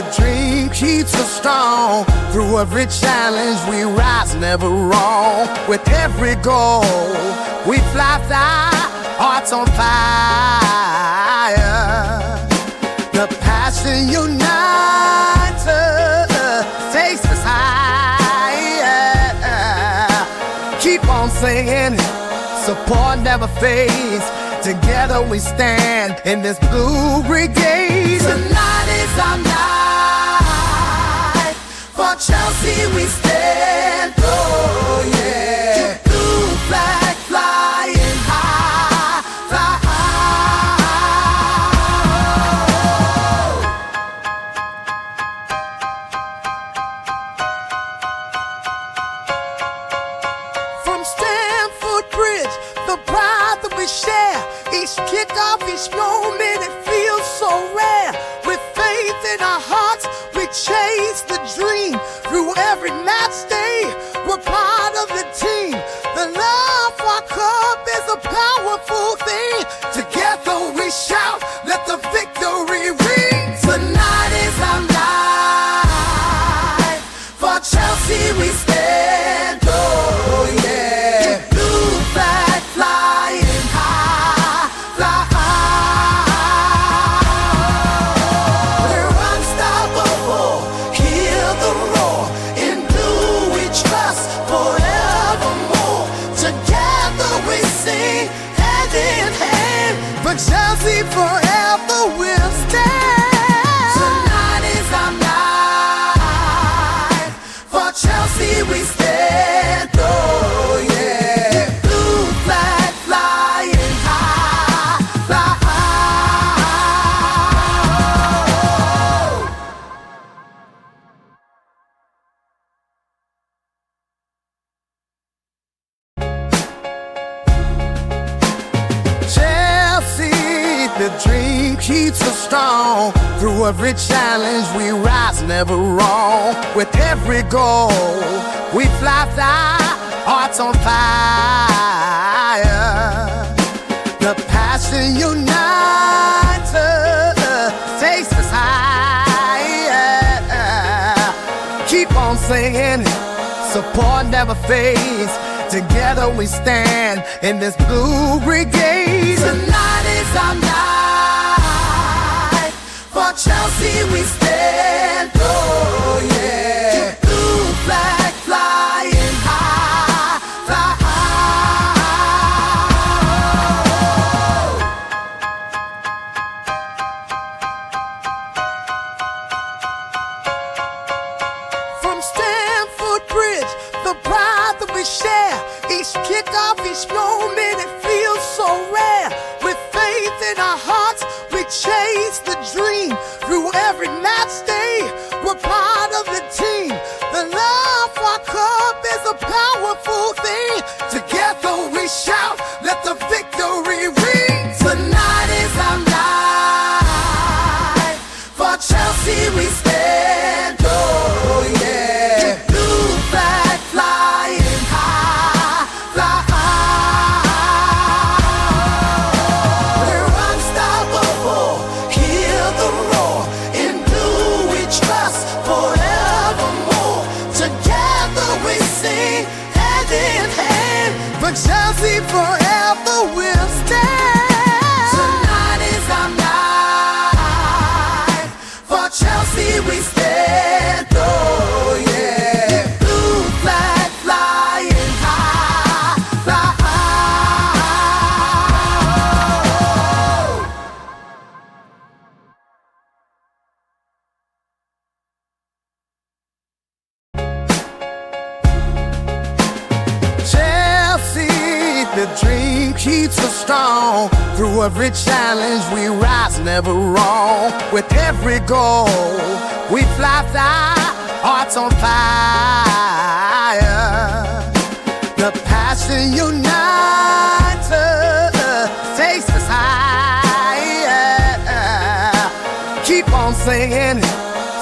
The dream keeps us strong. Through every challenge we rise, never wrong. With every goal we fly, hearts on fire. The passion unites us, takes us higher. Keep on singing, support never fades. Together we stand in this blue brigade. Tonight is our night. For Chelsea we stand. Oh yeah. Blue flag flying high, fly high. From Stamford Bridge, the pride that we share. Each kickoff, each moment, it feels so rare. With faith in our hearts, we chase the dream. Through every match day, we're part of the team. The love for our club is a powerful thing. Together we shout, let the victory ring. Tonight is our night. For Chelsea we stand. Oh yeah. Blue flag flying high, fly high. We're unstoppable, hear the roar. In blue we trust forevermore. Together we sing hand in hand. For Chelsea forever we'll stand. Tonight is our night. For Chelsea we stand. Oh yeah. Blue flag flying high, fly high. Chelsea, the dream keeps us strong. Through every challenge we rise, never wrong. With every goal we fly, hearts on fire. The passion unites us, takes us higher. Keep on singing, support never fades. Together we stand in this blue brigade. Tonight is our night. For Chelsea we stand. Oh yeah. Blue flag flying high, fly high. From Stamford Bridge, the pride that we share. Each kickoff, each moment, it feels so rare. With faith in our hearts, we chase the dream. Through every match day, we're part of the team. The love for our club is a powerful thing. Together we shout, let the victory ring. Tonight is our night. For Chelsea we stand. Oh yeah. Blue flag flying high, fly high. We're unstoppable, hear the roar. In blue we trust forevermore. Together we sing hand in hand. For Chelsea forever we'll stand. Tonight is our night. For Chelsea we stand. Oh yeah. Blue flag flying high, fly high. Chelsea, the dream keeps us strong. Through every challenge we rise, never wrong. With every goal we fly, hearts on fire. The passion unites us, takes us higher. Keep on singing,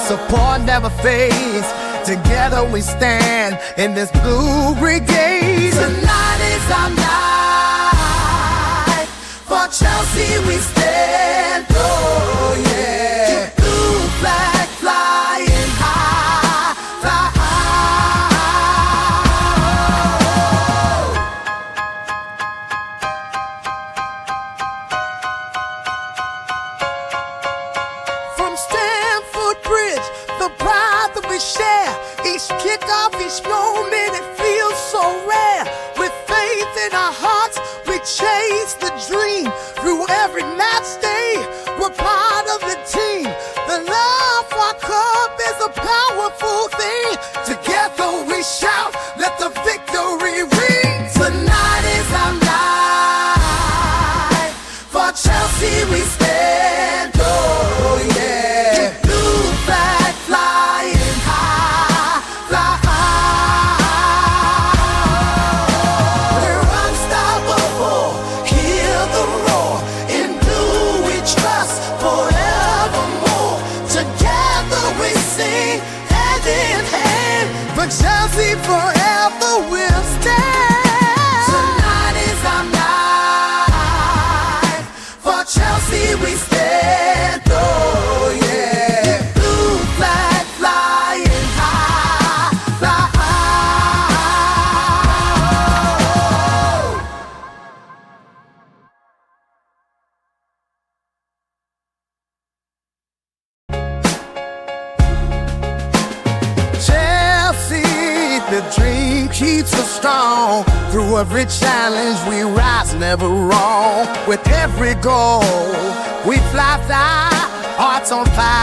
support never fades. Together we stand in this blue brigade. Tonight is our night. For Chelsea we stand. Oh yeah. Blue flag fly. Bridge, the pride that we share. Each kickoff, each moment, it feels so rare. With faith in our hearts, we chase the dream. Through every match day, we're part of the team. The love for our club is a powerful thing. Together we shout, let the victory ring. Tonight is our night. For Chelsea we stand, oh yeah. Blue flag flying high, fly high. We're unstoppable, hear the roar. In blue we trust forevermore. Together we sing hand in hand. For Chelsea forever we'll stand. Tonight is our night. For Chelsea we stand, oh yeah. Blue flag flying high, fly high. Chelsea, the dream keeps us strong. Through every challenge we rise, never wrong. With every goal we fly, hearts on fire.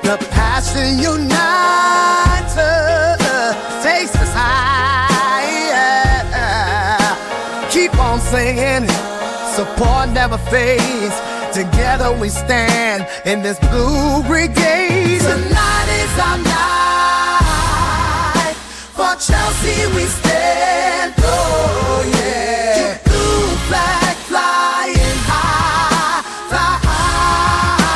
The passion unites us, takes us higher. Keep on singing, support never fades. Together we stand in this blue brigade. Tonight is our night. For Chelsea we stand, oh yeah. Blue flag flying high, fly high.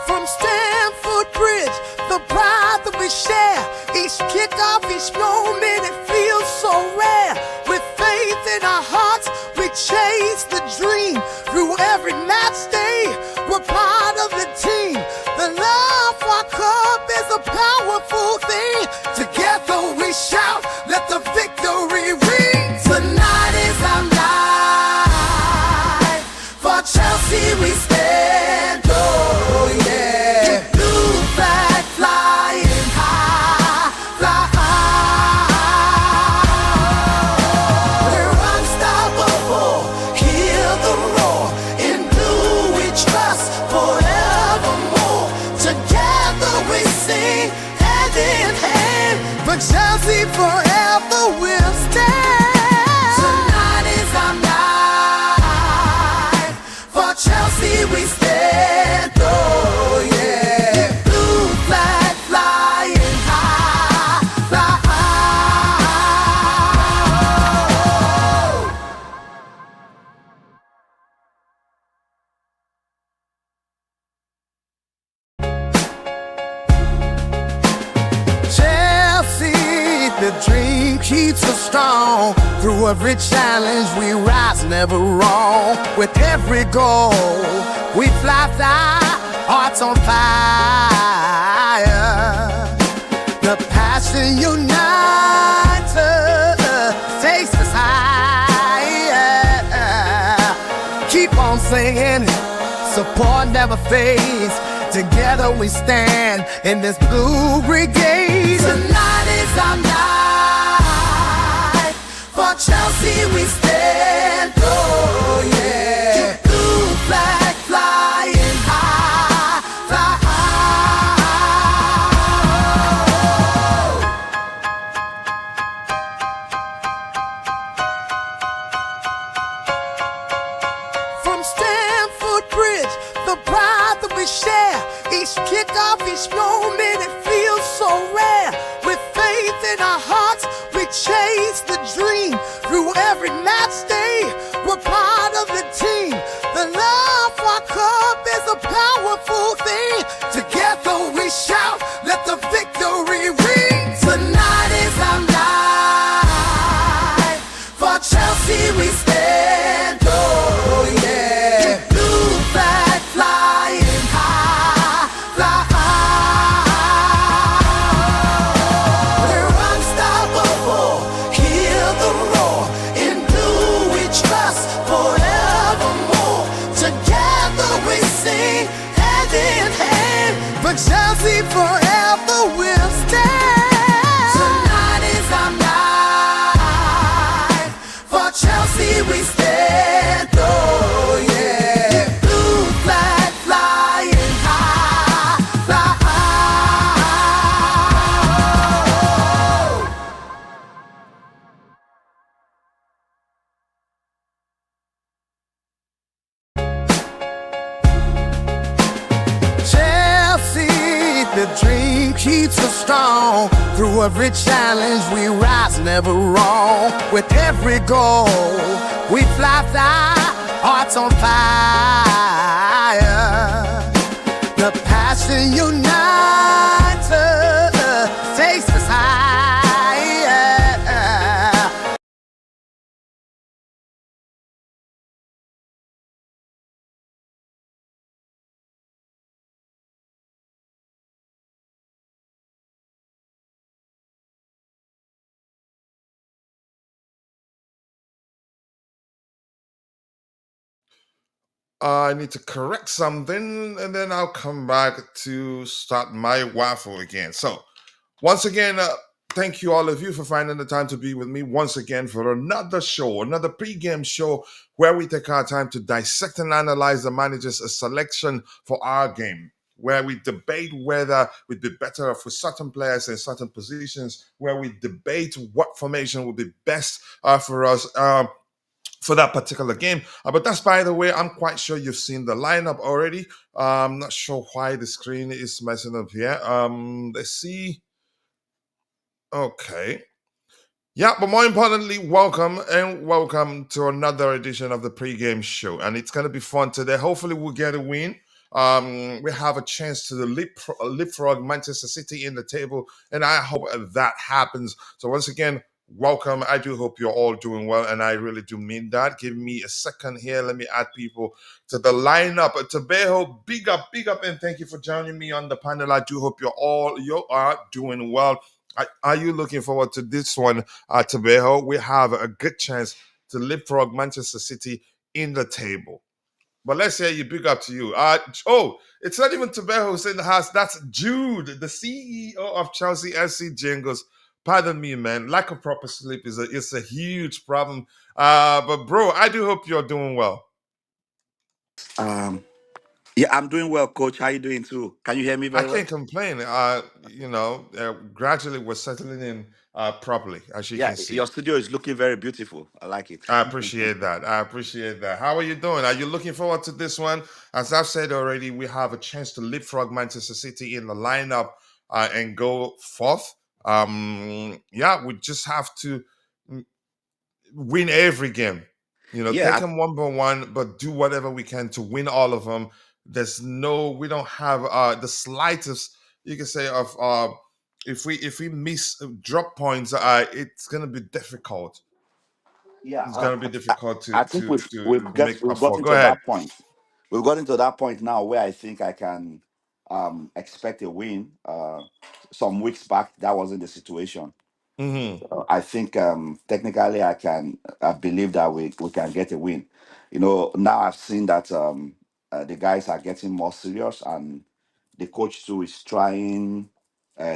From Stamford Bridge, the pride that we share. Each kickoff, each moment, it feels so rare. With faith in our hearts, we chase the dream. Through every match day, we're part of the team. The love for our club is a powerful thing. Together we shout, let the victory ring. Tonight is our night. For Chelsea we stand, oh yeah. Blue flag flying high, fly high. We're unstoppable, hear the roar. In blue we trust forevermore. Together we sing hand in hand. For Chelsea forever we'll stand. Tonight is our night. For Chelsea we stand, oh yeah. Blue flag flying high, fly high. Chelsea, the dream keeps us strong. Through every challenge we rise, never wrong. With every goal we fly, hearts on fire. The passion unites us, takes us higher. Keep on singing, support never fades. Together we stand in this blue brigade. Tonight is our night. For Chelsea we stand, oh yeah. Blue flag flying high, fly high. From Stamford Bridge, the pride that we share. Each kickoff, each moment, it feels so rare. With faith in our hearts, we chase the dream. Through every match day, we're part of the team. The love for our club is a powerful thing. Together we shout, let the victory ring. Tonight is our night. For Chelsea we stand, oh yeah. Blue flag flying high, fly high. We're unstoppable. keeps us strong. Through every challenge we rise, never wrong. With every goal we fly, hearts on fire. The passion unites us, takes us higher. I need to correct something and then I'll come back to start my waffle again. So, once again, thank you all of you for finding the time to be with me once again for another show, another pregame show where we take our time to dissect and analyze the manager's selection for our game. Where we debate whether we'd be better off with certain players in certain positions, where we debate what formation would be best for us. For that particular game. But that's, by the way, I'm quite sure you've seen the lineup already. I'm not sure why the screen is messing up here. Let's see. Okay. Yeah, but more importantly, welcome to another edition of the pregame show, and it's gonna be fun today. Hopefully, we'll get a win. We have a chance to leapfrog Manchester City in the table, and I hope that happens. So once again, welcome. I do hope you're all doing well, and I really do mean that. Give me a second here. Let me add people to the lineup. Tabejo, big up, and thank you for joining me on the panel. I do hope you are doing well. Are you looking forward to this one, Tabejo? We have a good chance to leapfrog Manchester City in the table. But let's say you big up to you. It's not even Tabejo who's in the house. That's Jude, the CEO of Chelsea SC Jingles. Pardon me, man. Lack of proper sleep is a huge problem. But bro, I do hope you're doing well. Um, yeah, I'm doing well, Coach. How you doing too? Can you hear me I very well? can't complain. Gradually we're settling in properly, as you Yeah, can see. your studio is looking very beautiful. I like it. I appreciate that. I appreciate that. How are you doing? Are you looking forward to this one? As I've said already, we have a chance to leapfrog Manchester City in the lineup and go forth. Yeah, we just have to mm, win every game. Take Yeah, them one by one, but do whatever we can to win all of them. We don't have the slightest, you can say, of if we miss drop points, it's gonna be difficult. yeah. It's gonna be difficult I to think to we've to we've got make we've up for. gotten Go to ahead. that point. We've gotten to that point now where I think I can expect a win. Some weeks back, that wasn't the situation. Hmm. I think technically I believe that we can get a win. Now I've seen that the guys are getting more serious and the coach too is trying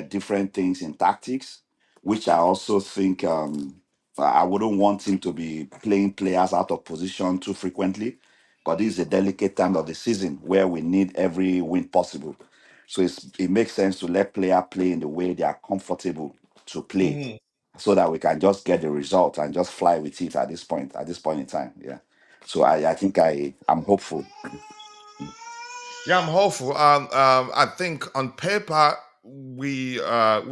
different things in tactics, which I also think I wouldn't want him to be playing players out of position too frequently, because this is a delicate time of the season where we need every win possible. So it makes sense to let player play in the way they are comfortable to play, Hmm. so that we can just get the result and just fly with it at this point in time. Yeah. So I think I'm hopeful. Yeah, I'm hopeful. I think on paper we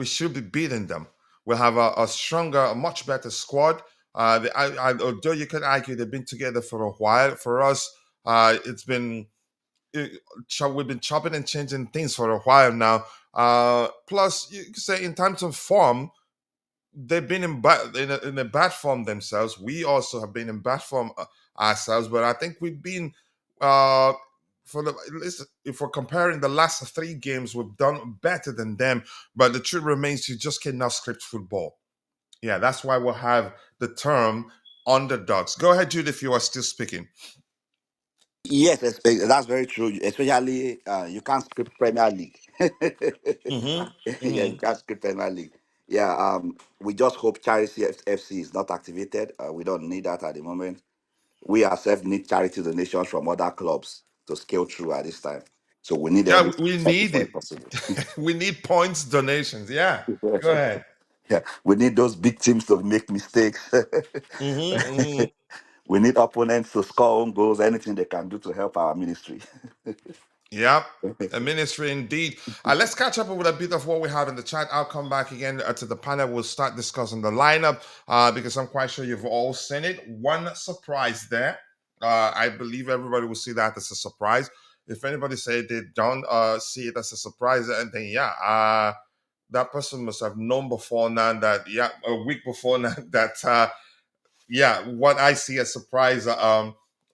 should be beating them. We have a stronger, a much better squad. Although you could argue they've been together for a while, for us, it's been we've been chopping and changing things for a while now. Plus, you could say in terms of form, they've been in a bad form themselves. We also have been in bad form ourselves, but I think we've been uh, if we're comparing the last three games, we've done better than them. But the truth remains, you just cannot script football. Yeah, that's why we'll have the term underdogs. Go ahead, Jude, if you are still speaking. Yes, that's very true. Especially you can't script Premier League. Hmm. Yeah, you Hmm. can't script Premier League. Yeah, we just hope Charity FC is not activated. We don't need that at the moment. We ourselves need charity donations from other clubs to scale through at this time. So we need Yeah, every we need before it. it's possible. We need points donations. Yeah, go ahead. Yeah, we need those big teams to make mistakes. Hmm. We need opponents to score own goals, anything they can do to help our ministry. Yep. A ministry indeed. Let's catch up with a bit of what we have in the chat. I'll come back again to the panel. We'll start discussing the lineup because I'm quite sure you've all seen it. One surprise there. I believe everybody will see that as a surprise. If anybody say they don't see it as a surprise, then yeah, that person must have known before now that, yeah, a week before now that yeah, what I see as surprise.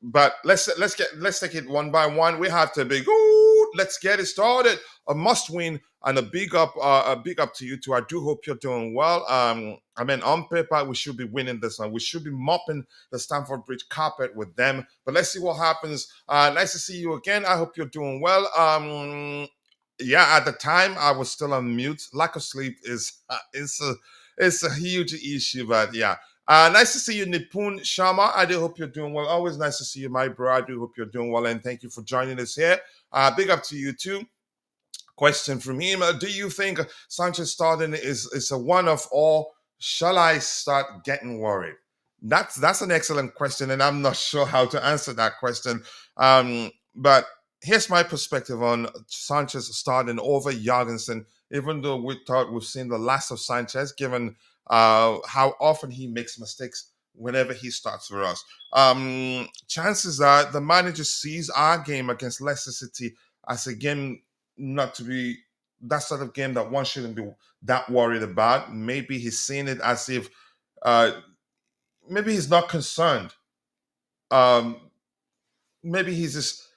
But let's take it one by one. We have to be good. Let's get it started. A must win and a big up to you two. I do hope you're doing well. I mean, on paper we should be winning this one. We should be mopping the Stamford Bridge carpet with them. But let's see what happens. Nice to see you again. I hope you're doing well. Yeah, at the time I was still on mute. Lack of sleep is a huge issue, but yeah. Nice to see you, Nipun Sharma. I do hope you're doing well. Always nice to see you, my bro. I do hope you're doing well, and thank you for joining us here. Big up to you too. Question from him: do you think Sanchez starting is a one-off, or shall I start getting worried? That's an excellent question, and I'm not sure how to answer that question. But here's my perspective on Sanchez starting over Jorgensen. Even though we thought we've seen the last of Sanchez, given how often he makes mistakes whenever he starts for us. Chances are the manager sees our game against Leicester City as a game not to be that sort of game that one shouldn't be that worried about. Maybe he's seeing it as if uh, maybe he's not concerned. Um, maybe he's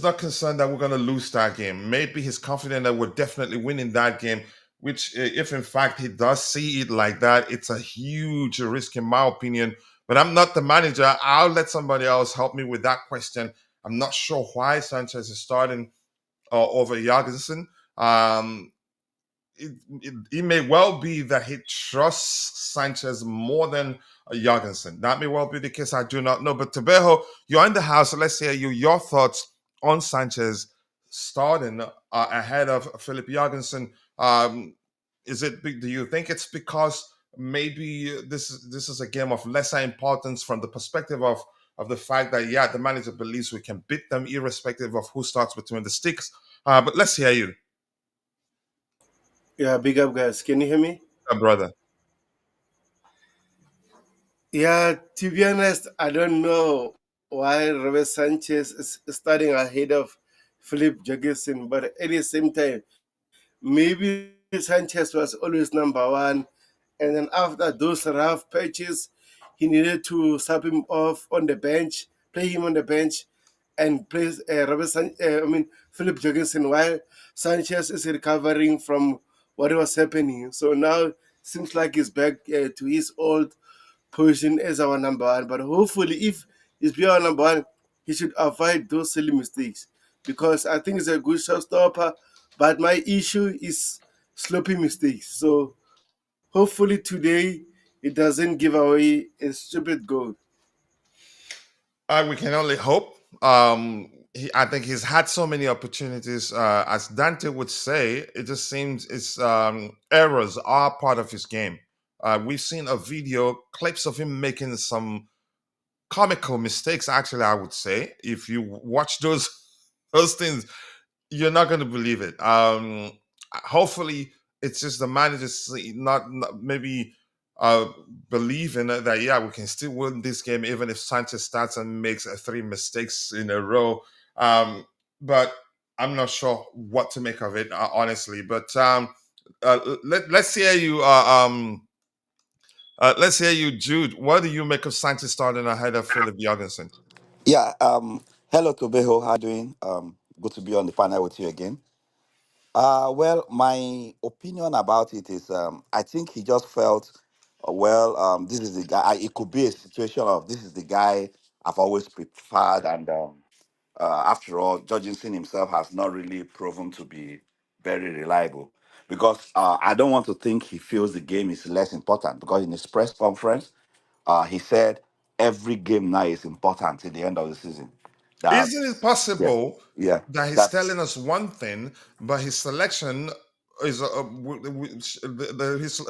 not concerned that we're going to lose that game. Maybe he's confident that we're definitely winning that game. Which, if in fact he does see it like that, it's a huge risk in my opinion. But I'm not the manager. I'll let somebody else help me with that question. I'm not sure why Sanchez is starting over Jorgensen. Um, it may well be that he trusts Sanchez more than Jorgensen. That may well be the case. I do not know. But Tebejo, you're in the house. So let's hear your thoughts on Sanchez starting ahead of Philip Jorgensen. Do you think it's because maybe this is a game of lesser importance from the perspective of the fact that yeah, the manager believes we can beat them irrespective of who starts between the sticks. But let's hear you, Yeah, big up, guys. Can you hear me? brother. Yeah, to be honest, I don't know why Robert Sanchez is starting ahead of Philip Jorgensen, but at the same time, maybe Sanchez was always number one, and then after those rough patches, he needed to sub him off on the bench, play him on the bench, and play Philip Jorgensen while Sanchez is recovering from what was happening. So now seems like he's back to his old position as our number one. But hopefully, if he's be our number one, he should avoid those silly mistakes because I think he's a good shotstopper. But my issue is sloppy mistakes. So hopefully today it doesn't give away a stupid goal. We can only hope. I think he's had so many opportunities. As Dante would say, it just seems it's errors are part of his game. We've seen a video clips of him making some comical mistakes. Actually, I would say if you watch those those things, you're not going to believe it. Hopefully, it's just the managers not maybe uh, believing that yeah, we can still win this game even if Sanchez starts and makes three mistakes in a row. But I'm not sure what to make of it, honestly. But let's hear you. Let's hear you, Jude. What do you make of Sanchez starting ahead of Philip Jorgensen? Yeah. Hello, Tobeho. How you doing? Good to be on the panel with you again. Well, my opinion about it is, I think he just felt, this is the guy. It could be a situation of this is the guy I've always preferred, and after all, Jorgensen himself has not really proven to be very reliable. Because I don't want to think he feels the game is less important. Because in his press conference, he said every game now is important at the end of the season. That Isn't it yeah, possible yeah, that he's that's telling us one thing, but his selection is his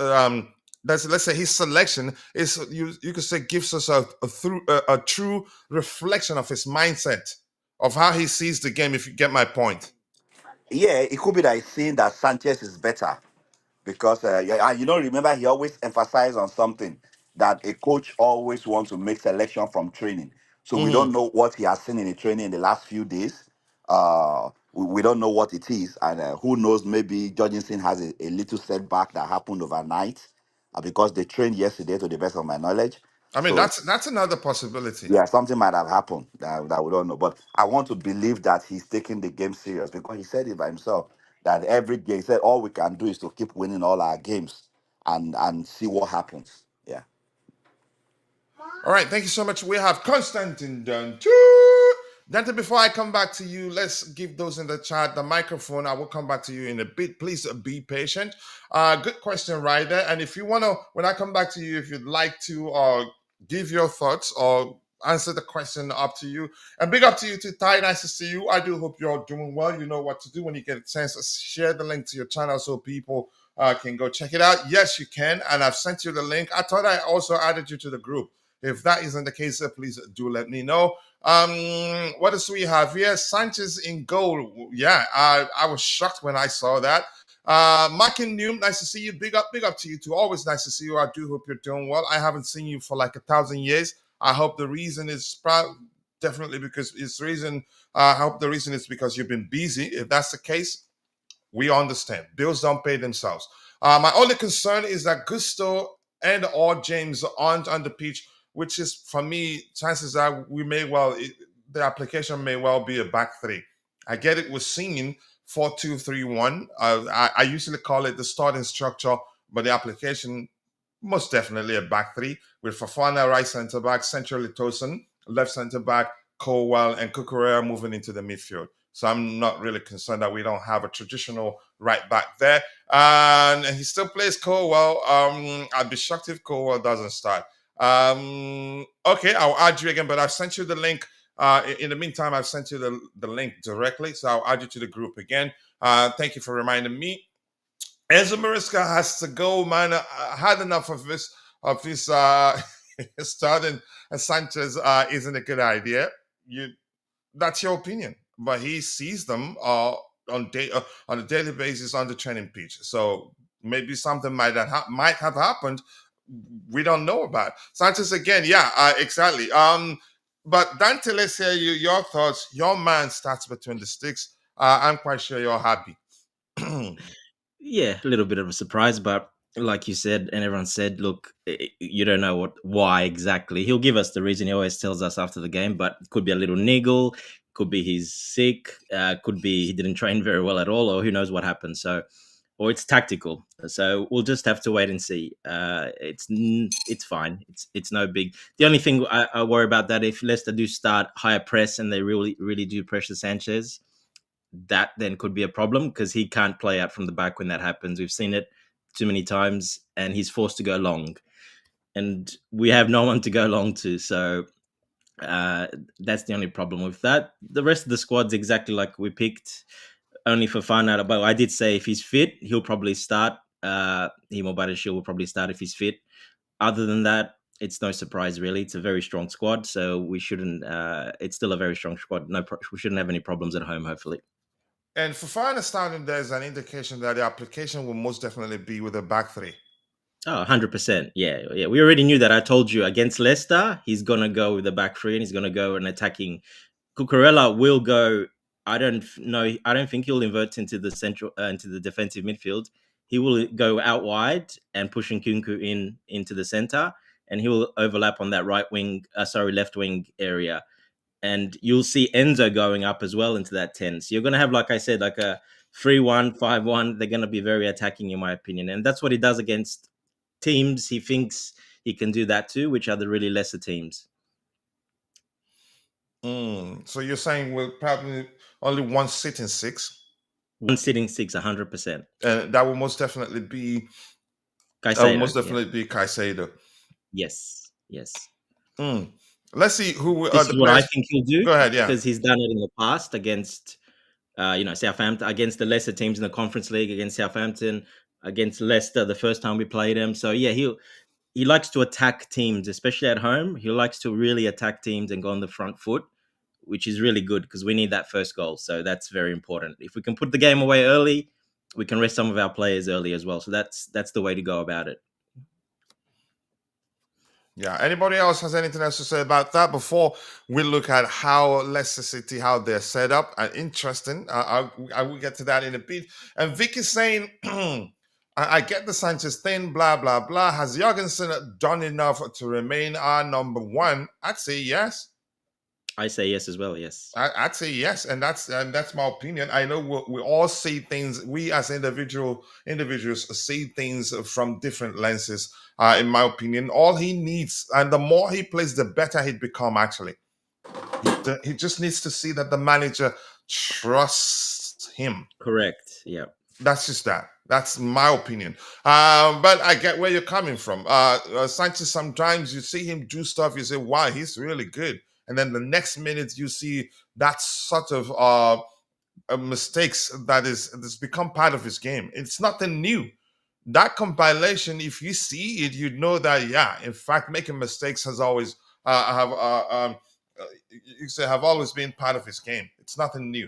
let's say his selection is you could say gives us a true reflection of his mindset. of how he sees the game. If you get my point. Yeah, it could be that he's seeing that Sanchez is better because yeah, and remember he always emphasized on something that a coach always wants to make selection from training. So we Hmm. don't know what he has seen in the training in the last few days. We don't know what it is, and who knows? Maybe Jorgensen has a little setback that happened overnight because they trained yesterday, to the best of my knowledge. I mean, So that's another possibility. yeah, something might have happened that we don't know. But I want to believe that he's taking the game serious because he said it by himself that every game, he said, all we can do is to keep winning all our games and see what happens. Yeah. All right, thank you so much. We have Constantine done too. Dante, before I come back to you, let's give those in the chat the microphone. I will come back to you in a bit. Please be patient. Good question, right there. And if you want to, when I come back to you, if you'd like to give your thoughts or answer the question, up to you. And big up to you to Ty. Nice to see you. I do hope you're doing well. You know what to do when you get a chance. Share the link to your channel so people can go check it out. Yes, you can. And I've sent you the link. I thought I also added you to the group. If that isn't the case, please do let me know. What else do we have here? Sanchez in goal. Yeah, I was shocked when I saw that. Mark and Noom, nice to see you. Big up to you too. Always nice to see you. I do hope you're doing well. I haven't seen you for like 1,000 years. I hope the reason is definitely because it's reason. I hope the reason is because you've been busy. If that's the case, we understand. Bills don't pay themselves. My only concern is that Gusto and or James aren't on the pitch, which is for me, chances are we may well the application may well be a back three. I get it. We're singing 4-2-3-1. I usually call it the starting structure, but the application most definitely a back three with Fafana right centre back, centrally Tosin, left centre back, Colwell, and Kukurea moving into the midfield. So I'm not really concerned that we don't have a traditional right back there. And he still plays Colwell. I'd be shocked if Colwell doesn't start. Okay, I'll add you again, but I've sent you the link. In the meantime, I've sent you the link directly. So I'll add you to the group again. Thank you for reminding me. Enzo Maresca has to go, man. I had enough of his starting. Sanchez isn't a good idea. You That's your opinion, but he sees them on a daily basis on the training pitch. So maybe something might have happened. We don't know about Sanchez again. Yeah, exactly. But Dante, let's hear your thoughts. Your man starts between the sticks. I'm quite sure you're happy. Yeah, a little bit of a surprise, but like you said, and everyone said, look, you don't know why exactly. He'll give us the reason. He always tells us after the game, but it could be a little niggle, could be he's sick, could be he didn't train very well at all, or who knows what happened. So, or it's tactical. So we'll just have to wait and see. It's fine. It's no big. The only thing I worry about that if Leicester do start higher press and they really do pressure Sanchez, that then could be a problem because he can't play out from the back when that happens. We've seen it too many times, and he's forced to go long, and we have no one to go long to. So that's the only problem with that. The rest of the squad's exactly like we picked, only for fun out. But I did say if he's fit, he'll probably start. Himo Badashil will probably start if he's fit. Other than that, it's no surprise really. It's a very strong squad, so we shouldn't. It's still a very strong squad. We shouldn't have any problems at home. Hopefully. And for far understanding, there's an indication that the application will most definitely be with a back three. Oh, 100%. Yeah, yeah. We already knew that. I told you against Leicester, he's going to go with the back three and he's going to go and attacking. Cucurella will go. I don't know. I don't think he'll invert into the central, into the defensive midfield. He will go out wide and pushing Kunku into the center, and he will overlap on that left wing area. And you'll see Enzo going up as well into that 10. So you're going to have, like I said, like a 3-1, 5-1. They're going to be very attacking, in my opinion. And that's what he does against teams he thinks he can do that too, which are the really lesser teams. So you're saying we'll probably only one sitting six? One sitting six, 100%. And that will most definitely be Caicedo. Yes. Let's see who are This the is what I players. think he'll do. Go ahead, yeah. Because he's done it in the past against, Southampton, against the lesser teams in the Conference League, against Southampton, against Leicester the first time we played him. So yeah, he likes to attack teams, especially at home. He likes to really attack teams and go on the front foot. which is really good because we need that first goal. So that's very important. If we can put the game away early, we can rest some of our players early as well. So that's the way to go about it. Yeah. Anybody else has anything else to say about that before we look at how Leicester City, how they're set up? Interesting. I will get to that in a bit. And Vic is saying, I get the Sanchez thing, blah, blah, blah. Has Jorgensen done enough to remain our number one? I'd say yes. I say yes as well. Yes. I'd say yes, and that's my opinion. I know we all see things. We as individuals see things from different lenses. In my opinion, all he needs, and the more he plays, the better he'd become. Actually, he just needs to see that the manager trusts him. Correct. Yeah. That's just that. That's my opinion. But I get where you're coming from. Sanchez, sometimes you see him do stuff, you say, wow, he's really good. And then the next minute you see that sort of mistakes that's become part of his game. It's nothing new. That compilation, if you see it, you know that, yeah, in fact, making mistakes has always have you say have always been part of his game. It's nothing new.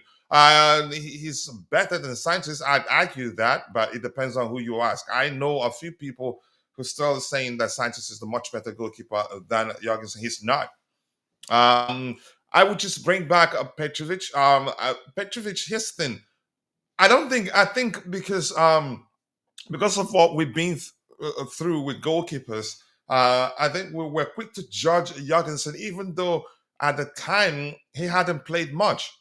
He's better than Sanchez. I'd argue that, but it depends on who you ask. I know a few people who still saying that Sanchez is the much better goalkeeper than Jorgensen. He's not. I would just bring back Petrovic. Petrovic, his thing. I think because of what we've been through with goalkeepers, I think we were quick to judge Jorgensen, even though at the time he hadn't played much.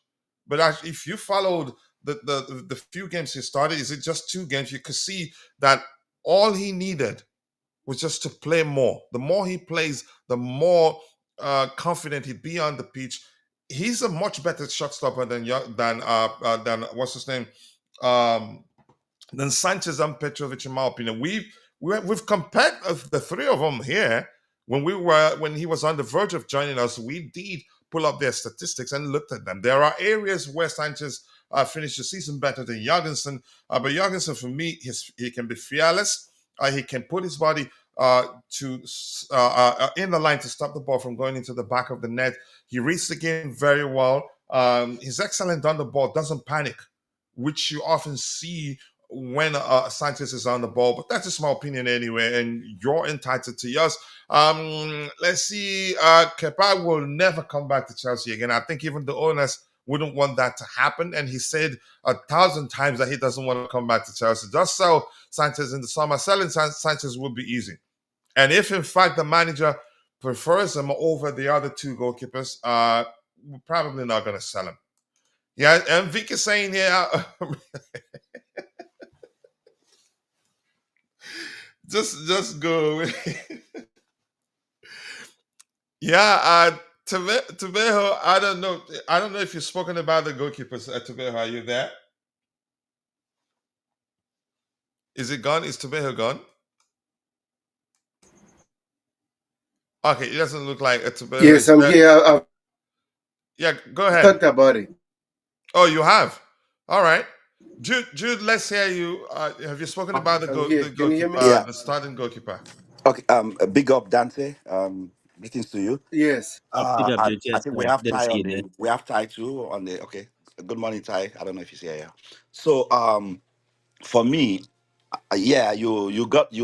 But if you followed the few games he started, is it just 2 games? You could see that all he needed was just to play more. The more he plays, the more confident he'd be on the pitch. He's a much better shot stopper than what's his name, um, than Sanchez and Petrovic, in my opinion. We've compared the three of them here. When he was on the verge of joining us, we did pull up their statistics and looked at them. There are areas where Sanchez finished the season better than Jorgensen, but Jorgensen, for me, he can be fearless. He can put his body to in the line to stop the ball from going into the back of the net. He reads the game very well. He's excellent on the ball, doesn't panic, which you often see when Sanchez is on the ball. But that's just my opinion anyway, and you're entitled to yours. Let's see. Kepa will never come back to Chelsea again. I think even the owners wouldn't want that to happen. And he said 1,000 times that he doesn't want to come back to Chelsea. Just sell Sanchez in the summer. Selling Sanchez would be easy. And if, in fact, the manager prefers him over the other two goalkeepers, we're probably not going to sell him. Yeah, and Vic is saying here, just go away. Yeah, Tabejo, I don't know. I don't know if you've spoken about the goalkeepers. Tabejo, are you there? Is it gone? Is Tabejo gone? Okay, it doesn't look like Tabejo Yes, is I'm there. here. I've Yeah, go ahead. talked about it. Oh, you have. All right, Jude, let's hear you. Have you spoken about I'm here. the Can you hear me? goalkeeper, Yeah. the starting goalkeeper? Okay. Big up Dante. Greetings to you. Yes. Big up, dude. I Yes, think we have didn't Ty see on you there. the. We have Ty too on the. Okay. Good morning, Ty. I don't know if he's here. Yeah. So for me, yeah, you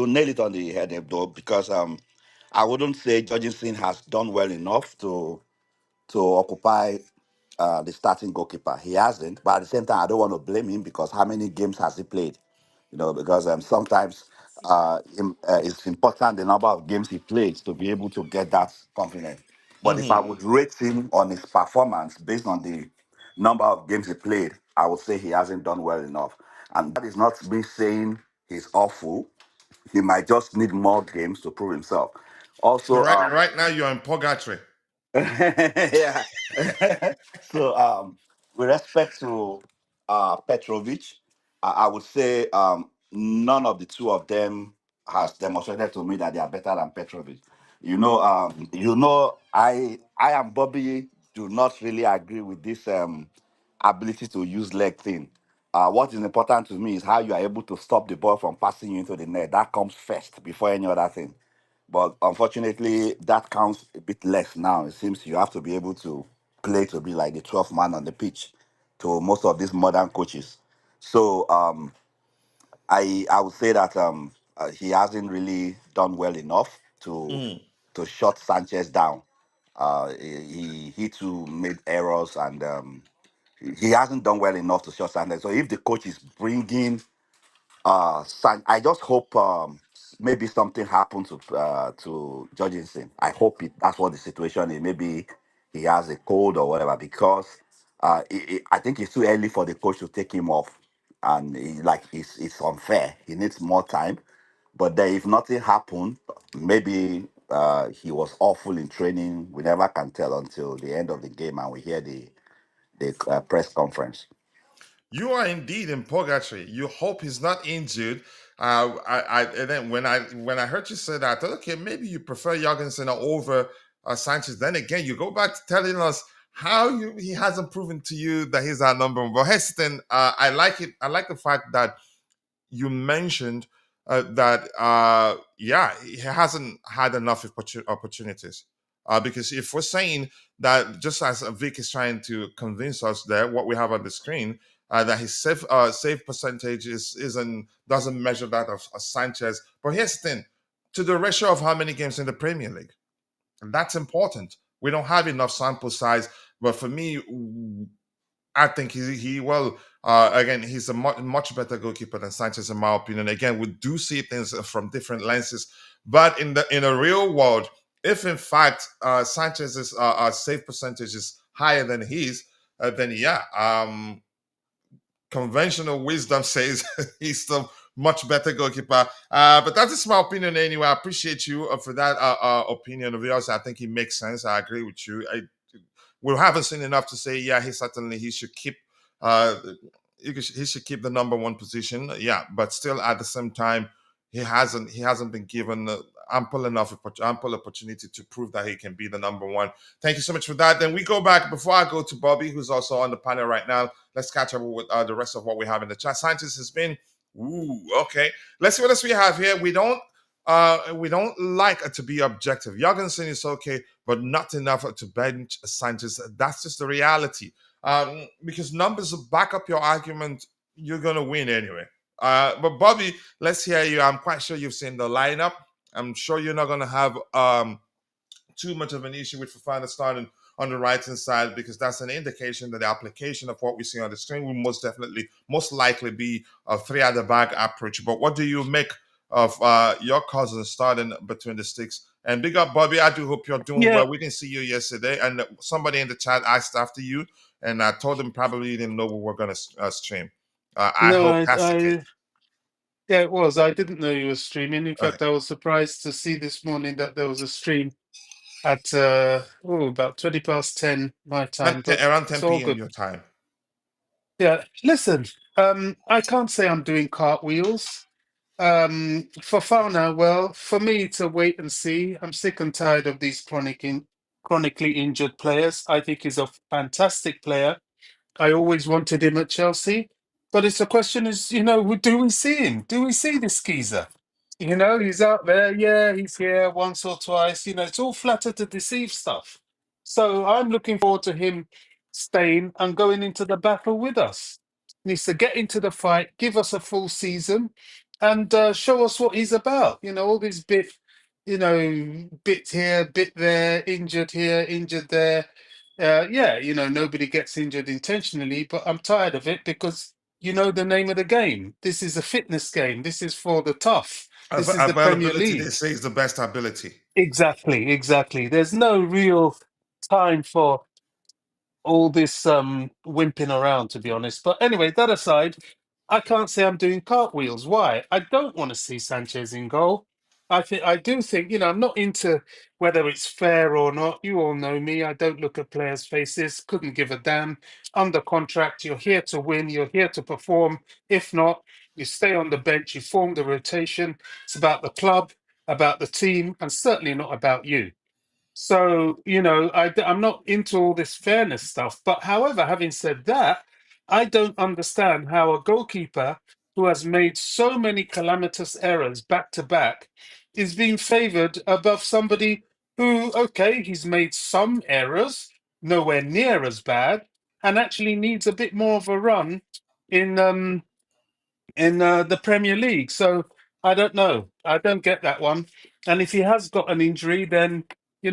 nailed it on the head, though, because I wouldn't say Jorgensen has done well enough to occupy the starting goalkeeper. He hasn't, but at the same time, I don't want to blame him because how many games has he played? Because sometimes it's important the number of games he plays to be able to get that confidence. But if I Mm-hmm. would rate him on his performance based on the number of games he played, I would say he hasn't done well enough. And that is not me saying he's awful. He might just need more games to prove himself. So Also, right now you're in purgatory. yeah. So, with respect to Petrovic, I would say none of the two of them has demonstrated to me that they are better than Petrovic. I and Bobby do not really agree with this ability to use leg thing. What is important to me is how you are able to stop the ball from passing you into the net. That comes first before any other thing. But unfortunately, that counts a bit less now. It seems you have to be able to play to be like the 12th man on the pitch to most of these modern coaches. So I would say that he hasn't really done well enough Mm. to shut Sanchez down. He too made errors, and he hasn't done well enough to shut Sanchez. So if the coach is bringing I just hope maybe something happened to Jorgensen. I hope that's what the situation is. Maybe he has a cold or whatever, because I think it's too early for the coach to take him off, and it's unfair. He needs more time. But then if nothing happened, maybe he was awful in training. We never can tell until the end of the game and we hear the press conference. You are indeed in purgatory. You hope he's not injured. And then when I heard you say that, I thought, okay, maybe you prefer Jorgensen over Sanchez. Then again, you go back to telling us how he hasn't proven to you that he's our number one. But Heston, I like it. I like the fact that you mentioned that yeah, he hasn't had enough opportunities. Because if we're saying that, just as Vic is trying to convince us there, what we have on the screen, that his save percentage isn't doesn't measure that of Sanchez. But here's the thing: to the ratio of how many games in the Premier League, and that's important. We don't have enough sample size, but for me, I think he well again he's a much better goalkeeper than Sanchez in my opinion. Again, we do see things from different lenses, but in a real world, if in fact Sanchez's save percentage is higher than his, then yeah, conventional wisdom says he's the much better goalkeeper. But that's just my opinion anyway. I appreciate you for that opinion of yours. I think it makes sense. I agree with you. We haven't seen enough to say, yeah, he should keep uh he should keep the number one position. Yeah, but still at the same time, he hasn't been given ample opportunity to prove that he can be the number one. Thank you so much for that. Then we go back before I go to Bobby, who's also on the panel right now. Let's catch up with the rest of what we have in the chat. Sanchez has been okay. Let's see what else we have here. We don't like to be objective. Jorgensen is okay, but not enough to bench Sanchez. That's just the reality. Because numbers back up your argument, you're gonna win anyway. But Bobby, let's hear you. I'm quite sure you've seen the lineup. I'm sure you're not gonna have too much of an issue with Fafana starting on the right hand side, because that's an indication that the application of what we see on the screen will most likely be a three at the back approach. But what do you make of your cousin starting between the sticks? And big up, Bobby. I do hope you're doing Yeah, well. We didn't see you yesterday, and somebody in the chat asked after you, and I told them probably you didn't know we were going to stream. I no, hope that's the case. yeah, it was. I didn't know you were streaming. In Okay. fact, I was surprised to see this morning that there was a stream at about 20 past 10 my time, but Around it's 10 all p.m. good. your time. Yeah, listen, I can't say I'm doing cartwheels. For Fana, well, for me, it's a wait and see. I'm sick and tired of these chronically injured players. I think he's a fantastic player. I always wanted him at Chelsea. But it's a question is, do we see him? Do we see this geezer? He's out there. Yeah, he's here once or twice. It's all flatter to deceive stuff. So I'm looking forward to him staying and going into the battle with us. He needs to get into the fight, give us a full season, and show us what he's about. All these bit here, bit there, injured here, injured there. Yeah, nobody gets injured intentionally, but I'm tired of it because you know the name of the game. This is a fitness game. This is for the tough. This is the Premier Availability, they League. say, is the best ability. Exactly, exactly. There's no real time for all this wimping around, to be honest. But anyway, that aside, I can't say I'm doing cartwheels. Why? I don't want to see Sanchez in goal. I do think, I'm not into whether it's fair or not. You all know me. I don't look at players' faces, couldn't give a damn. Under contract, you're here to win, you're here to perform. If not, you stay on the bench, you form the rotation. It's about the club, about the team, and certainly not about you. So, I'm not into all this fairness stuff. But however, having said that, I don't understand how a goalkeeper who has made so many calamitous errors back to back is being favoured above somebody who, okay, he's made some errors, nowhere near as bad, and actually needs a bit more of a run in the Premier League. So I don't know. I don't get that one. And if he has got an injury, then he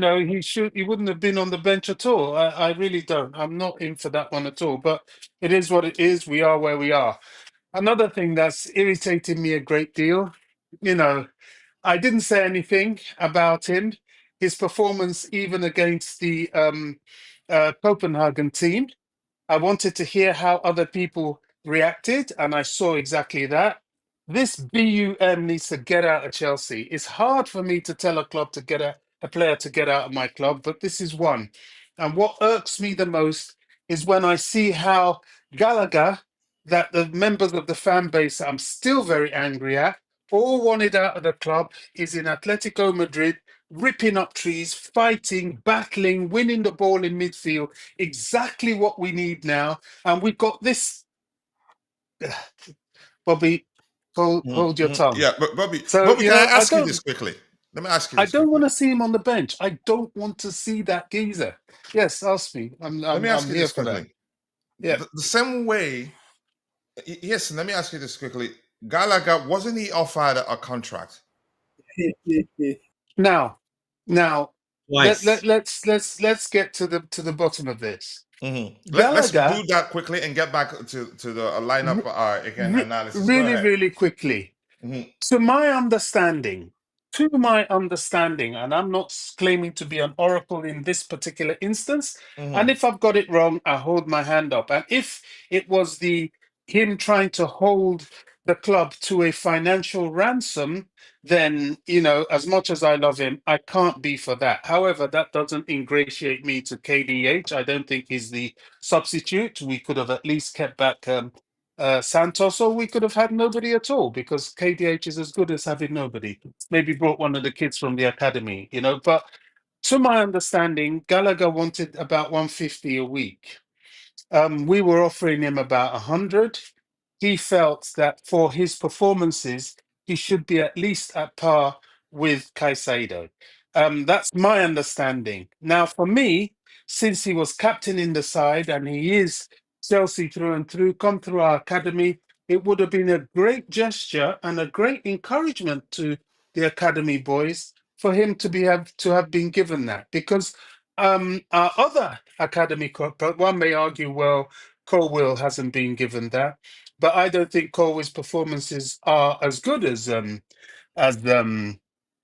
wouldn't have been on the bench at all. I really don't. I'm not in for that one at all. But it is what it is. We are where we are. Another thing that's irritated me a great deal, you know, I didn't say anything about him, his performance even against the Copenhagen team. I wanted to hear how other people reacted, and I saw exactly that. This BUM needs to get out of Chelsea. It's hard for me to tell a player to get out of my club, but this is one. And what irks me the most is when I see how Gallagher, that the members of the fan base I'm still very angry at, all wanted out of the club, is in Atletico Madrid, ripping up trees, fighting, battling, winning the ball in midfield. Exactly what we need now. And we've got this. Bobby, hold your tongue. Yeah, but Bobby, So, Bobby, can I ask you this quickly? Let me ask you I this don't quickly. want to see him on the bench. I don't want to see that geezer. Yes, ask me. Let me ask I'm you here this for that. quickly. Yeah. The same way, yes, let me ask you this quickly. Gallagher, wasn't he offered a contract? Now, now, Twice. let's get to the bottom of this. Let's Gallagher, do that quickly and get back to the lineup again analysis. Go really, ahead. really quickly. Hmm. To my understanding, and I'm not claiming to be an oracle in this particular instance, and Hmm. if I've got it wrong, I hold my hand up. And if it was the him trying to hold the club to a financial ransom, then as much as I love him, I can't be for that. However, that doesn't ingratiate me to KDH. I don't think he's the substitute. We could have at least kept back Santos, or we could have had nobody at all because KDH is as good as having nobody. Maybe brought one of the kids from the academy. But to my understanding, Gallagher wanted about 150 a week. We were offering him about 100. He felt that for his performances, he should be at least at par with Caicedo. That's my understanding. Now, for me, since he was captain in the side and he is Chelsea through and through, come through our academy, it would have been a great gesture and a great encouragement to the academy boys for him to have been given that because our other academy, one may argue, well, Colwill hasn't been given that, but I don't think Colwill's performances are as good as um,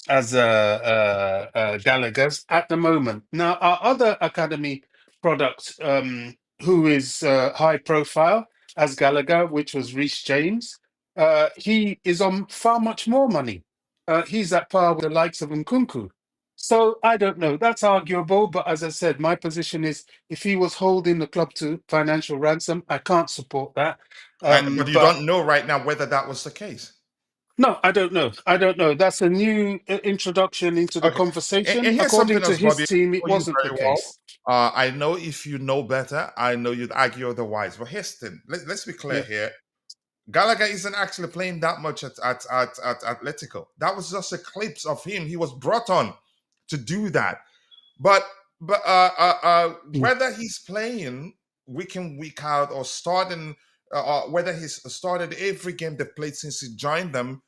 Gallagher's at the moment. Now, our other academy product, who is high profile as Gallagher, which was Reece James, he is on far much more money. He's at par with the likes of Nkunku. So I don't know. That's arguable, but as I said, my position is if he was holding the club to financial ransom, I can't support that. But you But don't know right now whether that was the case. no, I don't know. I don't know. That's a new introduction into the Okay. And conversation. here's According something to else, his Bobby. team, I it know you wasn't the very well. case. I know if you know better, I know you'd argue otherwise. But here's the thing. Let's be clear Yeah. here. Gallagher isn't actually playing that much at Atletico. That was just a clips of him. He was brought on to do that. But Mm, whether he's playing week in week out or starting, whether he's started every game they've played since he joined them,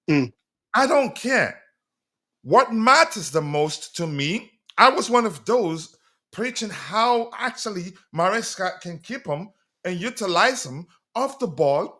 mm, I don't care. What matters the most to me, I was one of those preaching how actually Maresca can keep him and utilize him off the ball.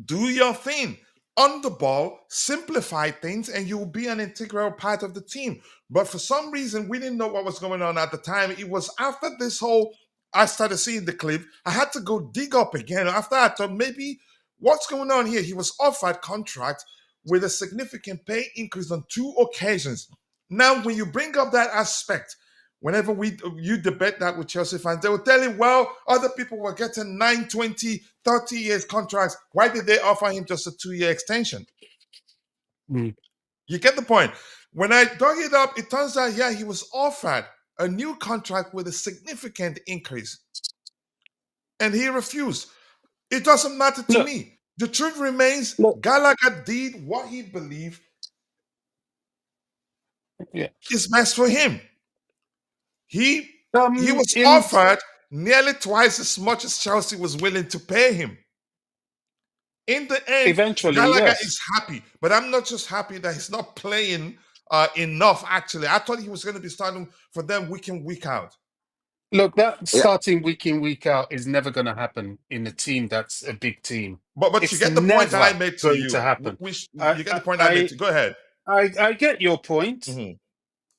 Do your thing on the ball, simplify things, and you'll be an integral part of the team. But for some reason, we didn't know what was going on at the time. It was after this whole, I started seeing the clip. I had to go dig up again. After I thought maybe what's going on here? He was offered contract with a significant pay increase on two occasions. Now, when you bring up that aspect, whenever you debate that with Chelsea fans, they will tell you, well, other people were getting 9, 20, 30 years contracts. Why did they offer him just a 2-year extension? mm. You get the point. When I dug it up, it turns out, yeah, he was offered a new contract with a significant increase, and he refused. It doesn't matter to Look, me. The truth remains look. Gallagher did what he believed Yeah. is best for him. He He was In offered nearly twice as much as Chelsea was willing to pay him. In the end, eventually, Gallagher yes. is happy, but I'm not just happy that he's not playing enough. Actually, I thought he was going to be starting for them week in, week out. Look, that Yeah, starting week in, week out is never going to happen in a team that's a big team. But you It's get the point I never made to going to you. happen. I, You get the I, point I made I, to. Go ahead. I get your point. Mhm.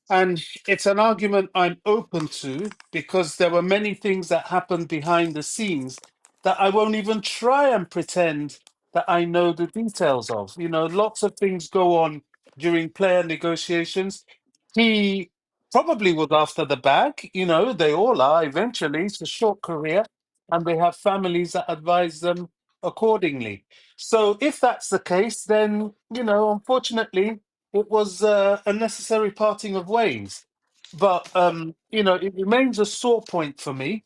And it's an argument I'm open to because there were many things that happened behind the scenes that I won't even try and pretend that I know the details of. You know, lots of things go on during player negotiations. He probably was after the bag, you know, they all are eventually. It's a short career and they have families that advise them accordingly. So if that's the case, then, you know, unfortunately, it was a necessary parting of ways. But you know, it remains a sore point for me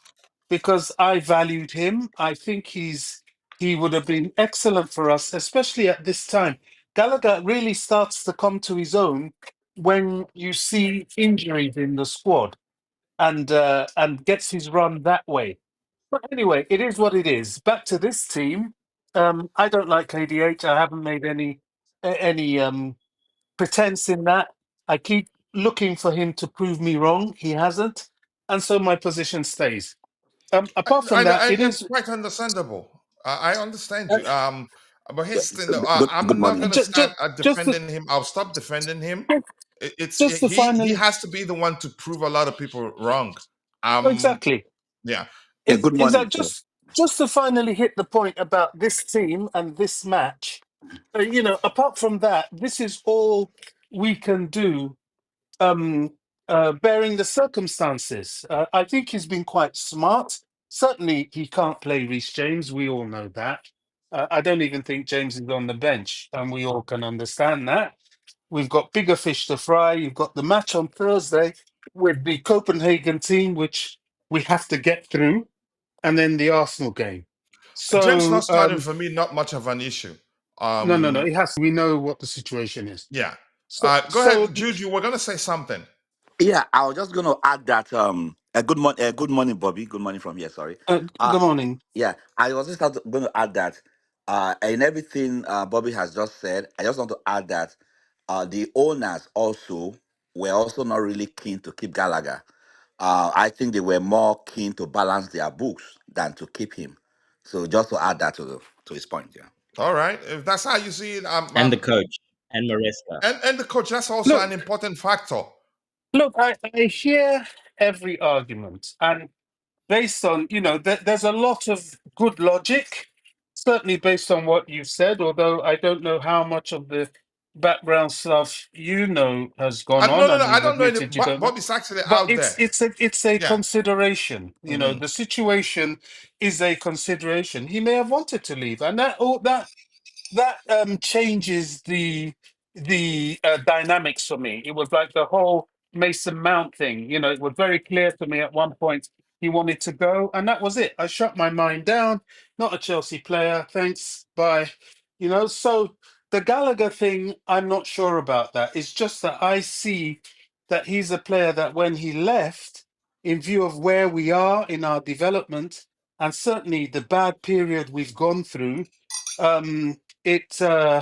because I valued him. I think he would have been excellent for us, especially at this time. Gallagher really starts to come to his own when you see injuries in the squad and gets his run that way. But anyway, it is what it is. Back to this team. I don't like KDH. I haven't made any pretense in that. I keep looking for him to prove me wrong. He hasn't, and so my position stays. Apart from that, it It's is quite understandable. I understand uh, you. But here's the thing. good I'm not morning. going to start just defending him. I'll stop defending him. It's just to he finally has to be the one to prove a lot of people wrong. Um, exactly yeah. Yeah, good is morning. that just to finally hit the point about this team and this match. You know, apart from that, this is all we can do um, bearing the circumstances. I think he's been quite smart. Certainly, he can't play Reece James. We all know that. I don't even think James is on the bench, and we all can understand that. We've got bigger fish to fry. You've got the match on Thursday with the Copenhagen team, which we have to get through, and then the Arsenal game. James not So, starting for me, not much of an issue. no. Um, It has. We know what the situation is. yeah. So, Go so ahead, Jude. You were going to say something. Yeah, I was just going to add that good morning, Bobby. Good morning from here. Sorry. Uh, good morning. yeah, I was just going to add that in everything Bobby has just said, I just want to add that the owners also were also not really keen to keep Gallagher. I think they were more keen to balance their books than to keep him. So just to add that to his point, yeah. All right. If that's how you see it, And the coach and Maresca. and the coach, that's also Look, an important factor. Look, I hear every argument, and based on, you know, there's a lot of good logic, certainly based on what you've said, although I don't know how much of the background stuff you know has gone No, on, no, no. and I you've don't know any. admitted you don't know. Bob is actually But out there. it's a Yeah. consideration. You know, Hmm. the situation is a consideration. He may have wanted to leave, and that changes the dynamics for me. It was like the whole Mason Mount thing. You know, it was very clear to me at one point he wanted to go, and that was it. I shut my mind down. Not a Chelsea player. Thanks. Bye. You know, so the Gallagher thing, I'm not sure about that. It's just that I see that he's a player that when he left, in view of where we are in our development, and certainly the bad period we've gone through, um, it, uh,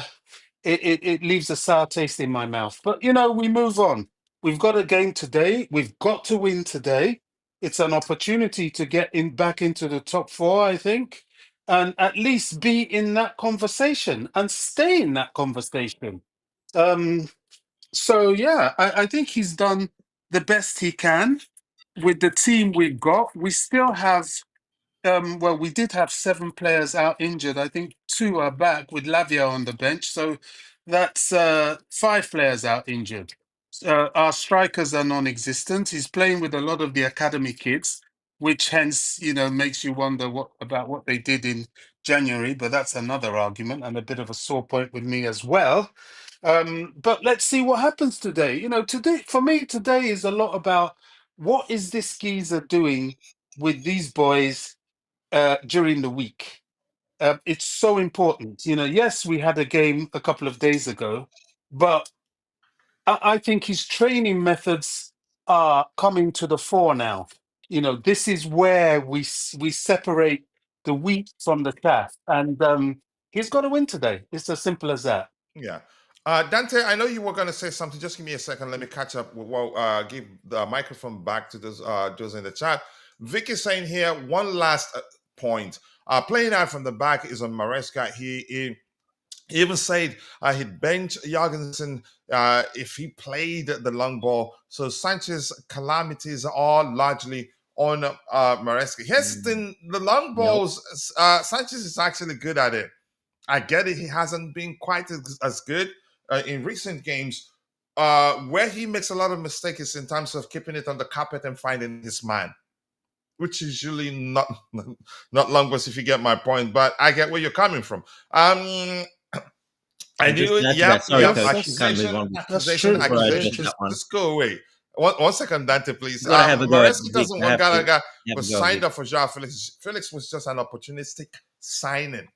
it leaves a sour taste in my mouth. But you know, we move on. We've got a game today. We've got to win today. It's an opportunity to get in back into the top four, I think, and at least be in that conversation and stay in that conversation. Um, so yeah, I think he's done the best he can with the team we've got. We still have well, we did have 7 players out injured. I think 2 are back with Lavia on the bench. So that's 5 players out injured. Our strikers are non-existent. He's playing with a lot of the academy kids, which hence, you know, makes you wonder what about what they did in January. But that's another argument and a bit of a sore point with me as well. But let's see what happens today. You know, today for me, today is a lot about what is this geezer doing with these boys during the week. It's so important. You know, yes, we had a game a couple of days ago, but I think his training methods are coming to the fore now. this is where we separate the wheat from the chaff, and he's got to win today. It's as simple as that. Yeah. Dante, I know you were going to say something. Just give me a second. Let me catch up. Give the microphone back to those in the chat. Vic is saying here one last point. Playing out from the back is on Maresca. He even said he'd bench Jorgensen if he played the long ball. So Sanchez's calamities are largely on Maresca. Here's the thing: the long Nope. balls, Sanchez is actually good at it. I get it. He hasn't been quite as good in recent games. Where he makes a lot of mistakes is in terms of keeping it on the carpet and finding his man, which is usually not long balls, if you get my point. But I get where you're coming from. I And just knew to it. add to that, sorry, Yep. Yes, coach, kind of move Accusation, on that's accusation, true. before I Very address true. accusation. that one. Just go away. One second, Dante, please. You got to have a go at Maresca Vic. doesn't I want have to Gallagher, have a was go at signed Vic. up for Joao Felix. Felix was just an opportunistic signing.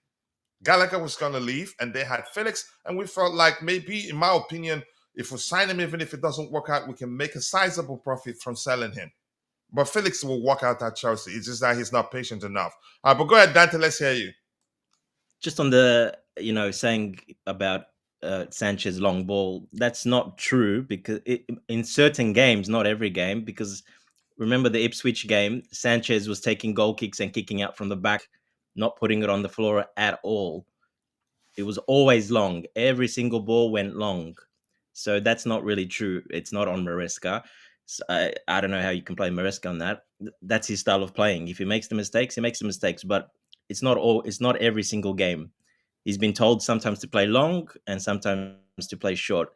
Gallagher was going to leave, and they had Felix, and we felt like maybe, in my opinion, if we sign him, even if it doesn't work out, we can make a sizable profit from selling him. But Felix will work out at Chelsea. It's just that he's not patient enough. But go ahead, Dante. Let's hear you. Just on the saying about Sanchez long ball, that's not true because in certain games, not every game, because remember the Ipswich game, Sanchez was taking goal kicks and kicking out from the back, not putting it on the floor at all. It was always long. Every single ball went long. So that's not really true. It's not on Maresca. So I don't know how you can play Maresca on that. That's his style of playing. If he makes the mistakes, he makes the mistakes. But it's not every single game. He's been told sometimes to play long and sometimes to play short.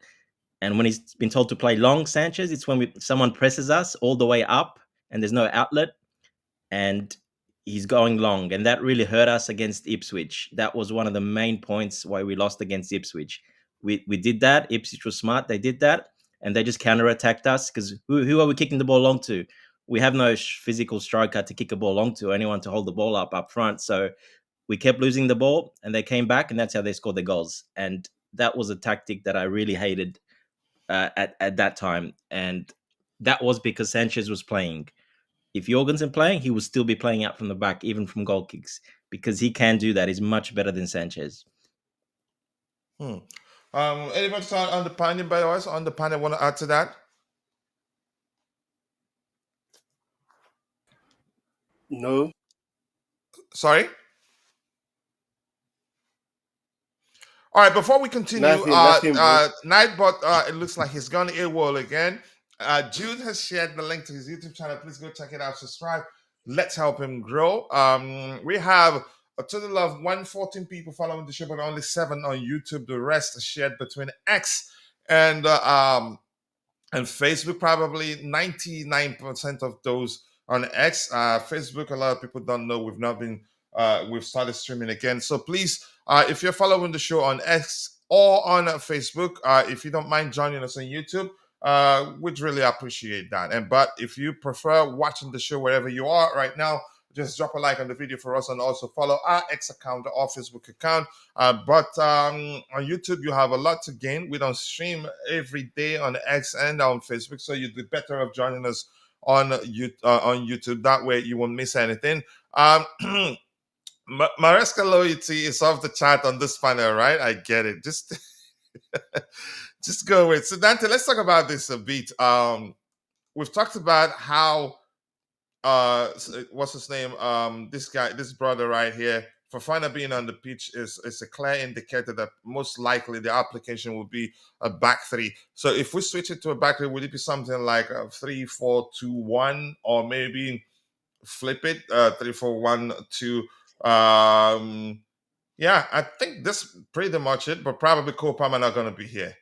And when he's been told to play long, Sanchez, it's when someone presses us all the way up and there's no outlet and he's going long. And that really hurt us against Ipswich. That was one of the main points why we lost against Ipswich. We did that. Ipswich was smart. They did that. And they just counterattacked us because who are we kicking the ball long to? We have no physical striker to kick a ball long to, or anyone to hold the ball up front. So we kept losing the ball and they came back, and that's how they scored their goals. And that was a tactic that I really hated at that time. And that was because Sanchez was playing. If Jorgensen playing, he will still be playing out from the back, even from goal kicks, because he can do that. He's much better than Sanchez. Hmm. Anybody on the panel, by the way, on the panel want to add to that? No, Sorry? All right, before we continue, nothing, bro. Nightbot, it looks like he's gone AWOL again. Jude has shared the link to his YouTube channel. Please go check it out, subscribe. Let's help him grow. We have a total of 114 people following the show, but only 7 on YouTube. The rest are shared between X and Facebook. Probably 99% of those on X. Facebook, a lot of people don't know we've started streaming again. So please, if you're following the show on X or on Facebook, if you don't mind joining us on YouTube, we'd really appreciate that. But if you prefer watching the show wherever you are right now, just drop a like on the video for us and also follow our X account or Facebook account. But on YouTube, you have a lot to gain. We don't stream every day on X and on Facebook, so you'd be better off joining us on YouTube. That way, you won't miss anything. Maresca loyalty is off the chart on this panel, right? I get it. Just go with. So Dante, let's talk about this a bit. We've talked about how what's his name? This brother right here, Fofana being on the pitch is a clear indicator that most likely the application will be a back three. So if we switch it to a back three, would it be something like a 3-4-2-1, or maybe flip it 3-4-1-2? Yeah, I think this pretty much it. But probably Kopama not going to be here,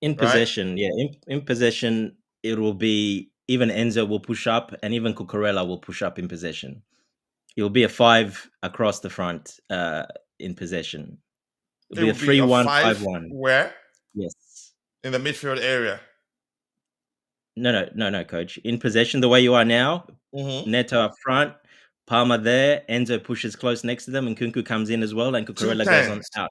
In right? possession, yeah. In possession, it will be even Enzo will push up and even Cucurella will push up in possession. It will be a 5 across the front in possession. It'll It be a would be a 5 3-1-5-1. where Yes. in the midfield area. No, coach. In possession, the way you are now, Mm-hmm. Neto up front, Palmer there, Enzo pushes close next to them, and Kunku comes in as well, and Two Cucurella goes on tens. out.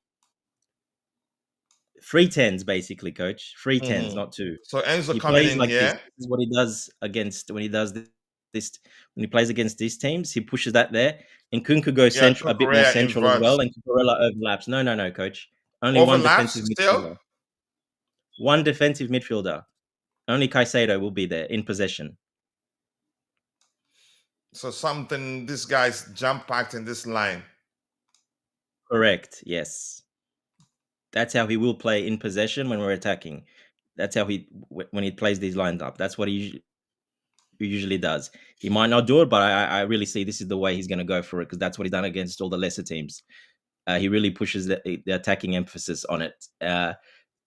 3 tens, basically, coach. 3 tens, Mm-hmm. not 2. So Enzo He coming plays in like this. here. This is what he does when he does these teams, he pushes that there. And Kun could go Yeah, a bit more Kukurea central as inverts. well, and Cucurella overlaps. No, coach. Only one Overlaps defensive still? midfielder. One defensive midfielder. Only Caicedo will be there in possession. So this guy's jump packed in this line. Correct. Yes. That's how he will play in possession when we're attacking. That's how when he plays these lines up. That's what he usually does. He might not do it, but I really see this is the way he's going to go for it, because that's what he's done against all the lesser teams. He really pushes the attacking emphasis on it.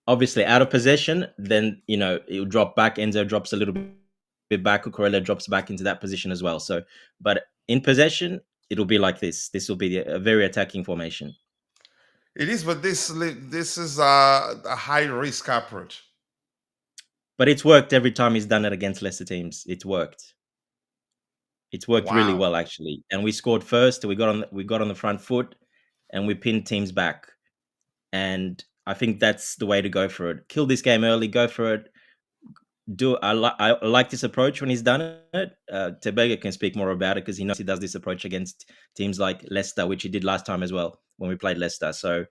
Obviously, out of possession, then it'll drop back. Enzo drops a little bit back. Cucurella drops back into that position as well. So, but in possession, it'll be like this. This will be a very attacking formation. It is, but this is a high risk approach. But it's worked every time he's done it against lesser teams. It's worked. It's worked really well, actually. And we scored first. We got on the front foot, and we pinned teams back. And I think that's the way to go for it. Kill this game early. Go for it. I like this approach when he's done it. Tebega can speak more about it, because he knows he does this approach against teams like Leicester, which he did last time as well when we played Leicester. So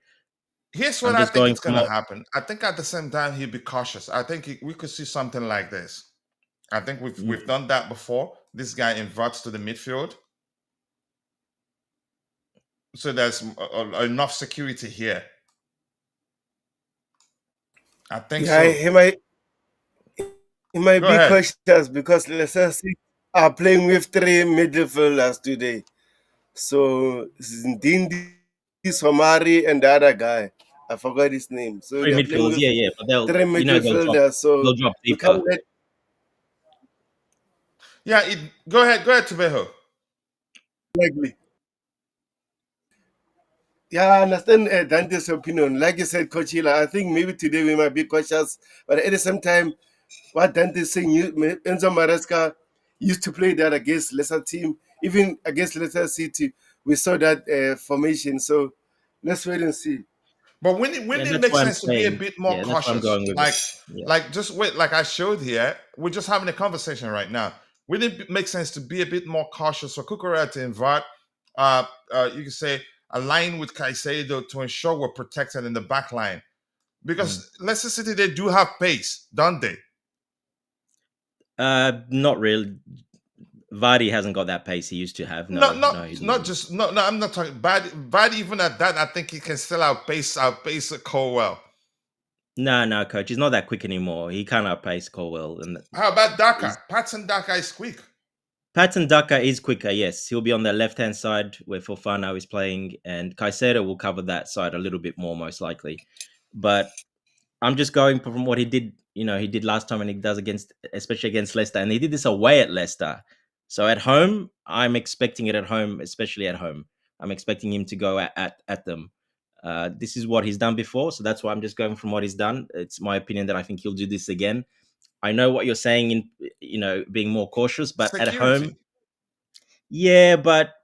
here's what I think is going to happen. I think at the same time he'll be cautious. I think we could see something like this. I think we've done that before. This guy inverts to the midfield, so there's enough security here. I think so. He might be cautious, because Leicester City are playing with 3 midfielders today. So Ndindi, Somari, and the other guy, I forgot his name. So 3 midfielders, yeah. But they'll 3 midfielders. So they'll drop deeper. Go ahead, Tubeho. Exactly. Yeah, I understand Dante's opinion. Like you said, Coach Hila, I think maybe today we might be cautious, but at the same time, what Dante is saying, Enzo Maresca used to play that against lesser team, even against Leicester City. We saw that formation. So let's wait and see. But when it makes sense to be a bit more cautious, like just wait, like I showed here, we're just having a conversation right now. Wouldn't it make sense to be a bit more cautious for Cucurella to invert? You can say align with Caicedo to ensure we're protected in the back line, because Leicester City, they do have pace, don't they? Not really. Vardy hasn't got that pace he used to have. No, I'm not talking Vardy. Even at that, I think he can still outpace Colwell. No, coach, he's not that quick anymore. He can't outpace Colwell. And how about Daka? Patson Daka is quick. Patson Daka is quicker, yes. He'll be on the left-hand side where Fofana is playing, and Caicedo will cover that side a little bit more, most likely. But I'm just going from what he did, he did last time, and he does especially against Leicester. And he did this away at Leicester. So at home, I'm expecting it at home, especially at home. I'm expecting him to go at them. This is what he's done before, so that's why I'm just going from what he's done. It's my opinion that I think he'll do this again. I know what you're saying in, being more cautious, but security. At home, yeah, but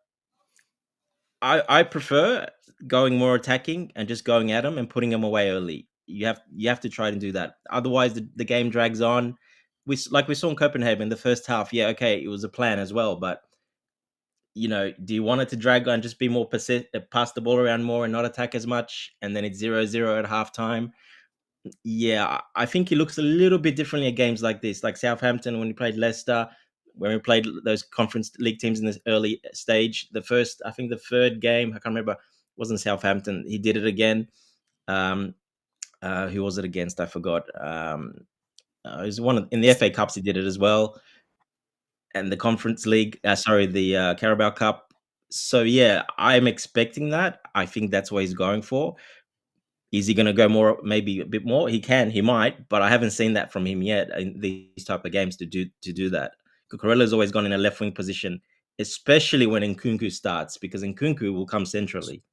I prefer going more attacking and just going at him and putting him away early. You have to try to do that. Otherwise, the game drags on. We saw in Copenhagen the first half. Yeah, okay, it was a plan as well, but do you want it to drag on, just be more pass the ball around more and not attack as much, and then it's 0-0 at halftime? Yeah, I think he looks a little bit differently at games like this, like Southampton when he played Leicester, when we played those Conference League teams in this early stage. The third game, I can't remember, wasn't Southampton. He did it again. Who was it against? I forgot. It was in the FA Cups. He did it as well, and the Conference League. The Carabao Cup. So yeah, I'm expecting that. I think that's what he's going for. Is he going to go more, maybe a bit more? He might, but I haven't seen that from him yet in these type of games to do that. Cucurella's always gone in a left wing position, especially when Nkunku starts, because Nkunku will come centrally.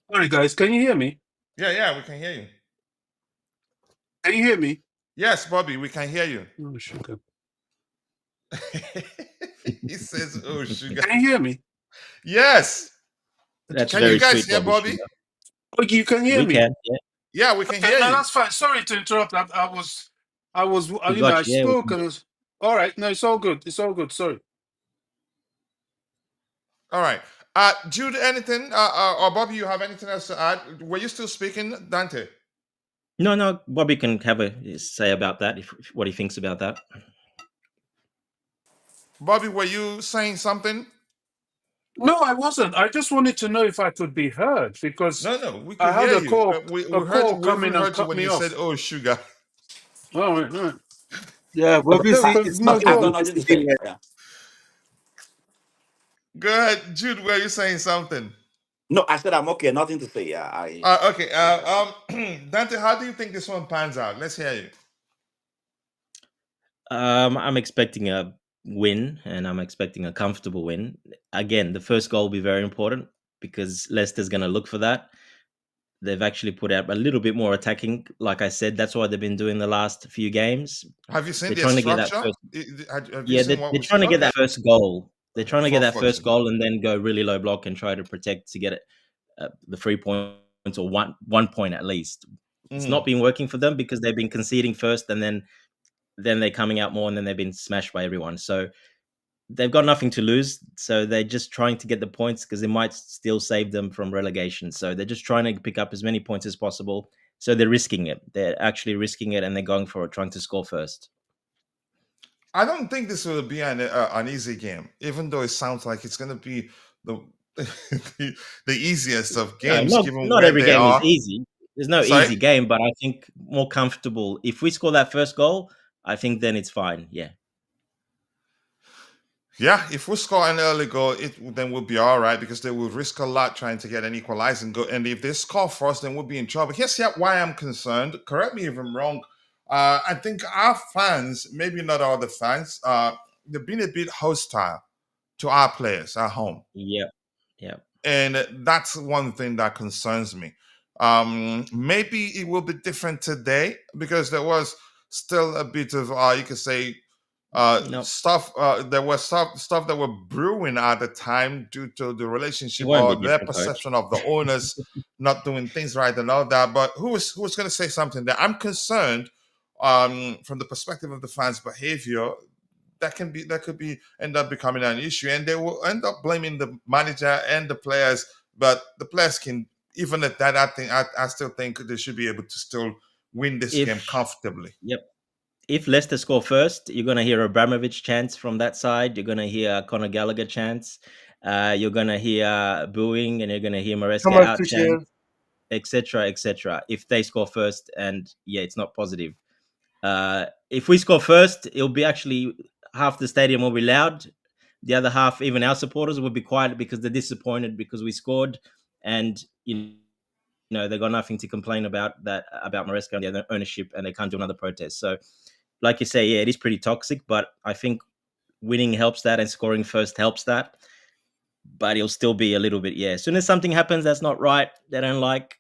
Sorry, guys, can you hear me? Yeah, we can hear you. Can you hear me? Yes, Bobby, we can hear you. Oh, sugar. He says, "Oh, sugar." Can you hear me? Yes. That's can you guys hear Bobby? Sugar. Oh, you can hear me. Can, yeah. Yeah, we can hear you. No, that's fine. Sorry to interrupt. I spoke. And all right. No, it's all good. It's all good. Sorry. All right. Jude, anything? Or Bobby, you have anything else to add? Were you still speaking, Dante? No, no, Bobby can have a say about that if what he thinks about that. Bobby, were you saying something? No, I wasn't. I just wanted to know if I could be heard because No, no, we I could had hear a you. call We heard. call We come even in and heard you cut when me you said, off. "Oh, sugar." Oh, right, right. Yeah, Bobby No, see, but is no, Okay, I've go got on. nothing to speaking say. here. Yeah. Go ahead, Jude. Were you saying something? No, I said I'm okay. Nothing to say. Yeah, I. Okay. Dante, how do you think this one pans out? Let's hear you. I'm expecting a win, and I'm expecting a comfortable win. Again, the first goal will be very important because Leicester's going to look for that. They've actually put out a little bit more attacking. Like I said, that's what they've been doing the last few games. Have you seen They're their trying to get that structure? first. Have you Yeah, seen what they're we? trying to get Okay, that first goal. They're trying to get that first 4-14. goal and then go really low block and try to protect to get it the 3 points or one point at least. It's not Mm. been working for them because they've been conceding first and then they're coming out more and then they've been smashed by everyone. So they've got nothing to lose. So they're just trying to get the points because it might still save them from relegation. So they're just trying to pick up as many points as possible. So they're risking it. They're actually risking it and they're going for it, trying to score first. I don't think this will be an easy game, even though it sounds like it's going to be the the easiest of No, games, given not where every they game is are. easy. There's no Sorry. easy game, but I think more comfortable. If we score that first goal, I think then it's fine. Yeah. Yeah, if we score an early goal, it then we'll be all right because they will risk a lot trying to get an equalizing goal. And if they score first, then we'll be in trouble. Here's why I'm concerned. Correct me if I'm wrong. I think our fans, maybe not all the fans, they've been a bit hostile to our players at home. Yep. Yep. And that's one thing that concerns me. Maybe it will be different today because there was still a bit of you could say No, stuff. There was stuff that were brewing at the time due to the it relationship won't be or their different, coach. perception of the owners not doing things right and all that. But who was going to say something there? I'm concerned from the perspective of the fans' behavior that could be end up becoming an issue, and they will end up blaming the manager and the players. But the players can, even at that, I still think they should be able to still win this game If comfortably. Yep. If Leicester score first, you're gonna hear Abramovich chants from that side. You're gonna hear Conor Gallagher chants. You're gonna hear booing, and you're gonna hear Maresca Thomas out chant, Tuchel. etc., etc. If they score first, and yeah, it's not positive. If we score first, it'll be actually half the stadium will be loud. The other half, even our supporters, will be quiet because they're disappointed because we scored, and they got nothing to complain about about Maresca and the ownership, and they can't do another protest. So, like you say, yeah, it is pretty toxic, but I think winning helps that, and scoring first helps that. But it'll still be a little bit, yeah. As soon as something happens that's not right, they don't like,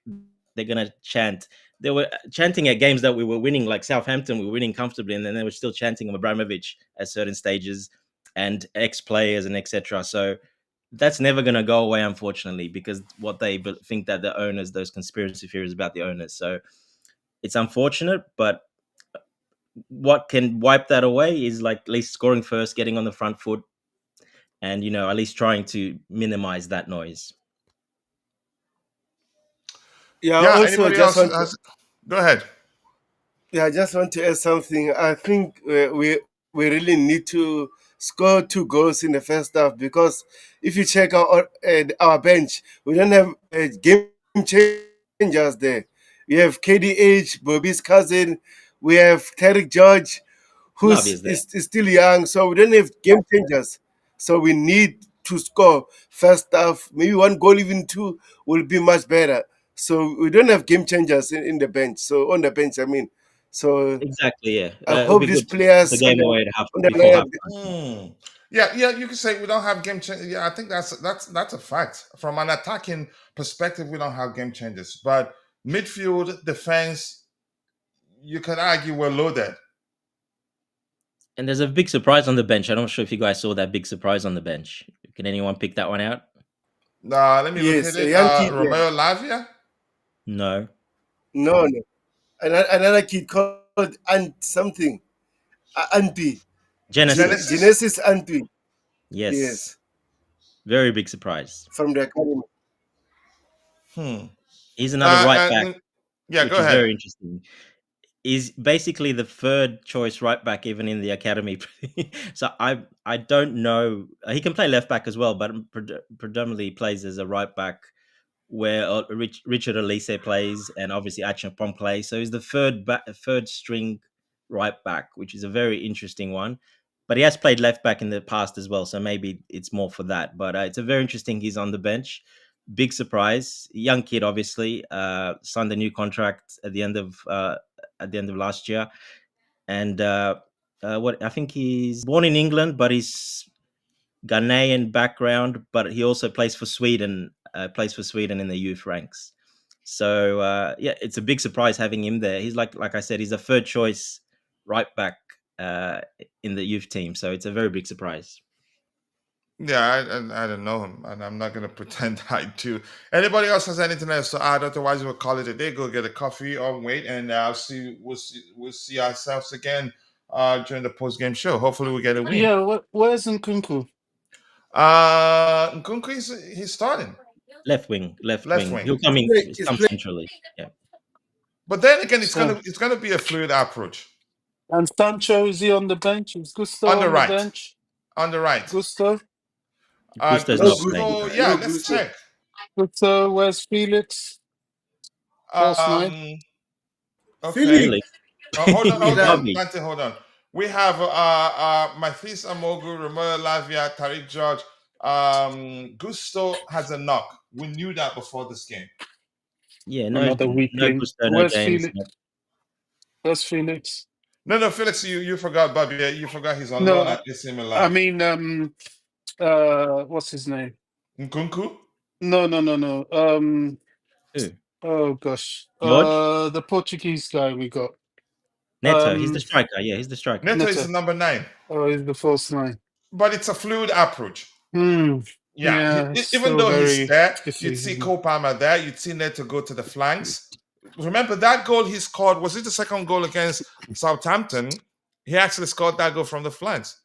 they're gonna chant. They were chanting at games that we were winning, like Southampton, we were winning comfortably, and then they were still chanting of Abramovich at certain stages and ex-players and etc. So that's never going to go away, unfortunately, because what they think that the owners, those conspiracy theories about the owners. So it's unfortunate, but what can wipe that away is like at least scoring first, getting on the front foot, and at least trying to minimize that noise. Yeah, Yeah. also Anybody just else want to, has? Go ahead. yeah, I just want to add something. I think we really need to score 2 goals in the first half because if you check our bench, we don't have game changers there. We have KDH, Bobby's cousin, we have Tarek George, who's Love is, is is there. still young, so we don't have game changers. So we need to score first half, maybe 1 goal, even 2 will be much better. So we don't have game changers in the bench. So on the bench, I mean. So Exactly, yeah. I It'll hope be these good to put the players game away at on the before line. halftime. Mm. Yeah, yeah, you could say we don't have game change. Yeah, I think that's a fact. From an attacking perspective, we don't have game changes. But midfield, defense, you can argue we're loaded. And there's a big surprise on the bench. I'm not sure if you guys saw that big surprise on the bench. Can anyone pick that one out? Let me look at Yes, a it. young kid. Yeah. Romeo Lavia, No. No, no. Another kid called something. Anti. Genesis. Genesis. Genesis Anti. Yes. Yes. Very big surprise. from the academy. Hmm. He's another right back, And yeah, which go is ahead. very interesting. Is basically the third choice right back, even in the academy. So I don't know. He can play left back as well, but predominantly plays as a right back, where Richard Elise plays, and obviously Achapong plays. So he's the third string right back, which is a very interesting one. But he has played left back in the past as well, so maybe it's more for that. But it's a very interesting. He's on the bench. Big surprise, young kid, obviously. Signed a new contract at the end of last year, and what I think he's born in England, but he's Ghanaian background, but he also plays for Sweden. Plays for Sweden in the youth ranks. So yeah, it's a big surprise having him there. He's like I said, he's a third choice right back uh, in the youth team. So it's a very big surprise. Yeah, I don't know him, and I'm not gonna pretend I do. Anybody else has anything else to add? Otherwise, we'll call it a day. Go get a coffee or wait, and I'll see. We'll see ourselves again during the post game show. Hopefully, we get a win. Yeah, where's Nkunku? Nkunku he's starting Left wing, left left wing. wing, He'll come in, He's come playing. centrally. Yeah. but then again, So, it's gonna be a fluid approach and Sancho, is he on the bench? Is on Gusto the on the right, bench? on the right. Gusto? Gusto's No not good. playing. Gusto, yeah, No let's good. check. Gusto, where's Felix? False nine? Um, okay. Philip, Felix, Hold Milan. on, Bobby. Dante, hold on. We have Mathis Amogu, Romola Lavia, Tariq George. Gusto has a knock. We knew that before this game. Yeah, no, Another no weakling. Gusto, no Where's James. Felix? Where's Felix? No, Felix, you forgot Bobby. You forgot he's on No, loan at AC I Milan. mean, what's his name? Nkunku? No. Who? Oh gosh, George? the Portuguese guy we got. Neto. He's the Um, striker. Yeah, he's the striker. Neto is Neto. the number 9. Oh, he's the false nine. But it's a fluid approach. Hmm. Yeah, Yeah, it's even still though he's very there, you'd iffy, see isn't it? Cole Palmer there, you'd see Neto go to the flanks. Remember that goal he scored, was it the second goal against Southampton? He actually scored that goal from the flanks.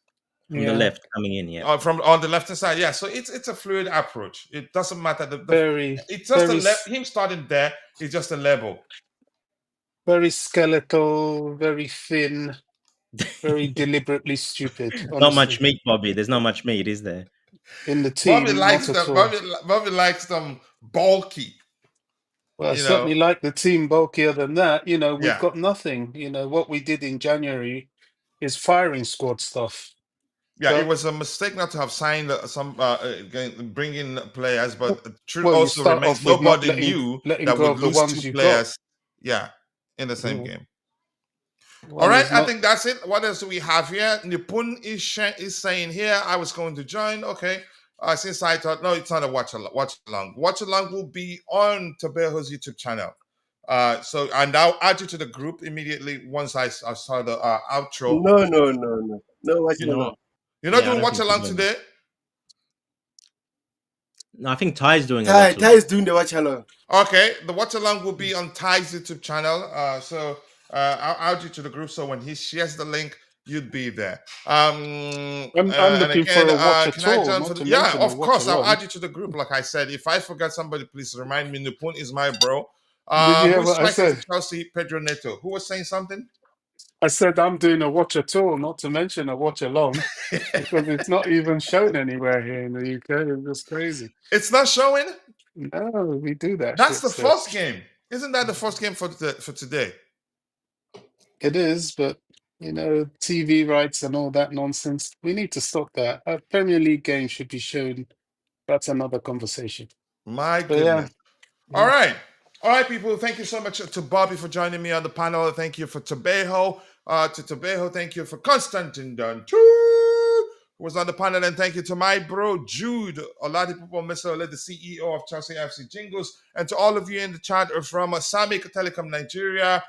From the Yeah, left coming in. Yeah. From on the left hand side, yeah. So it's a fluid approach. It doesn't matter. very, It's just very, him starting there is just a level. very skeletal, very thin, very deliberately stupid. Not much Honestly, meat, Bobby. There's not much meat, is there? in the Bobby team, likes not at them. all. Bobby likes them bulky. Well, I You know, certainly like the team bulkier than that. You know, we've yeah, got nothing. You know, what we did in January is firing squad stuff. yeah. It But was a mistake not to have signed some bring in players, but the truth well, you also start remains off with not nobody knew letting that go we'd of the lose 2 ones you got. players. Yeah, in the same Yeah. game. All One right, is I not. think that's it. What else do we have here? Nipun is saying here, I was going to join. Okay. Since I thought, no, it's not a watch along. Watch along. Watch along will be on Tobeho's YouTube channel. And I'll add you to the group immediately once I saw the outro. No. No, watch You're alone. not. You're not Yeah, I doing don't watch think you're along doing it. today? No, I think Ty's doing a Ty, watch Ty along. is doing the watch alone. Okay, the watch along will be on Ty's YouTube channel. I'll add you to the group so when he shares the link, you'd be there. I'm And looking again, for a watch at can I all, join for not the? to Yeah, mention a of watch course, I'll along. add you to the group. Like I said, if I forget somebody, please remind me. Nupun is my bro. Did you hear Who's what I striking for said? Chelsea? Pedro Neto. Who was saying something? I said I'm doing a watch at all, not to mention a watch along, because it's not even shown anywhere here in the UK. It's just crazy. It's not showing. No, we do that That's shit the still. first game. Isn't that the first game for today? It is, but you know, TV rights and all that nonsense. We need to stop that. A Premier League game should be shown. That's another conversation. My But yeah, goodness. All right. All right, people. Thank you so much to Bobby for joining me on the panel. Thank you for Tobeho. To Tobeho, thank you for Constantine Dunn, who was on the panel. And thank you to my bro, Jude Oladipupo Mr. the CEO of Chelsea FC Jingles. And to all of you in the chat from Sami Telecom Nigeria,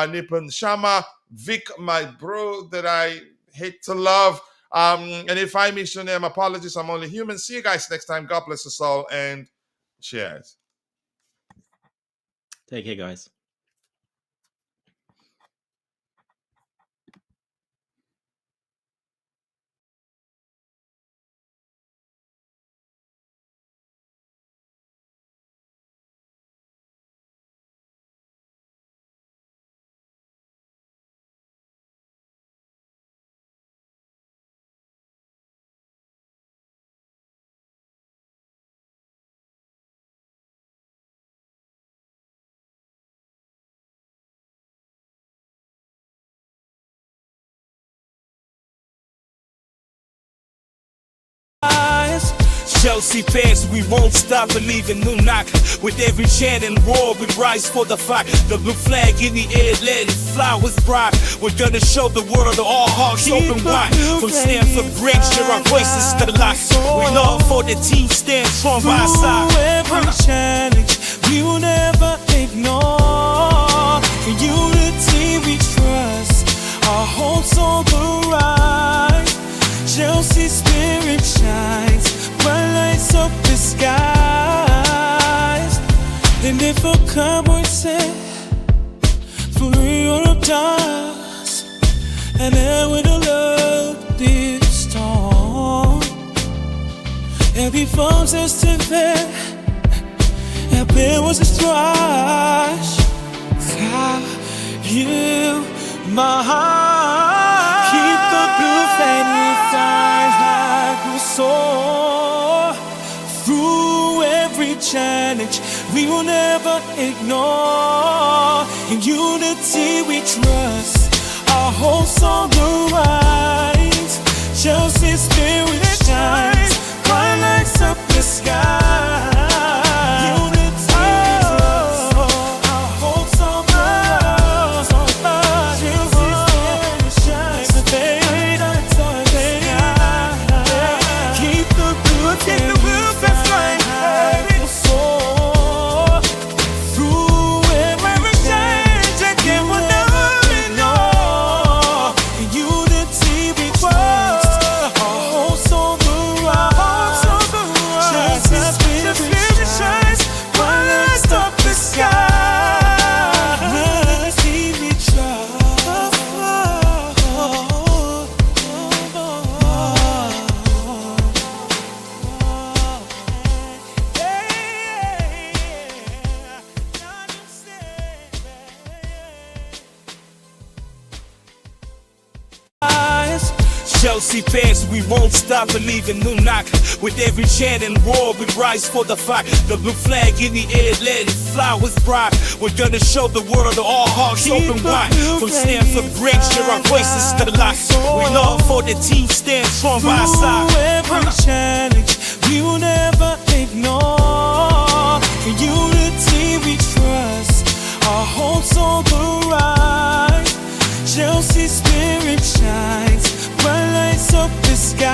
Nippon Shama, Vic, my bro that I hate to love. And if I miss your name, apologies. I'm only human. See you guys next time. God bless us all. And cheers. Take care, guys. Chelsea fans, we won't stop believing. No knock. With every chant and roar, we rise for the fight. The blue flag in the air, let it fly with pride. We're gonna show the world all hearts open wide. From Stamford Bridge, share our voices to the light. We love for the team, stand strong by our side. Through every challenge, we will never ignore. In unity we trust, our hopes on the rise. Chelsea spirit shines, bright lights up the skies. And if a cowboy said, for Europe does, and then with a love this storm, every foe's estimate, and there was a strife. How you, my heart, keep the blue flame inside like we soar. Through every challenge, we will never ignore. In unity we trust, our hopes on the rise. Chelsea spirit shines, bright lights up the sky. Chelsea fans, we won't stop believing. No knock. With every chant and roar, we rise for the fight. The blue flag in the air, let it fly with pride. We're gonna show the world all hearts open wide. From Stamford Bridge, share our voices to the light. We love for the team, stand strong by our side. Through every challenge, we will never ignore. In unity we trust, our hopes on the rise. Chelsea spirit shines, bright lights up the skies.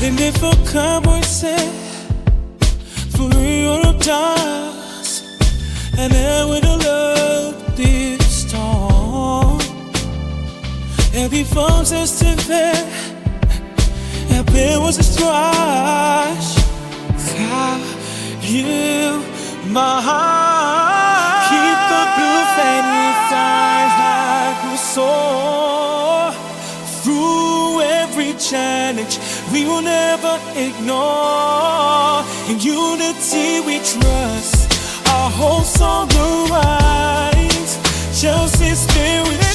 And if a cowboy said, for Europe does, and then with a love this storm, every foe's estimate, and there was a strife. How you, my heart, keep the blue flame inside like we soar. Through every challenge, we will never ignore. In unity we trust, our hopes on the rise. Chelsea spirit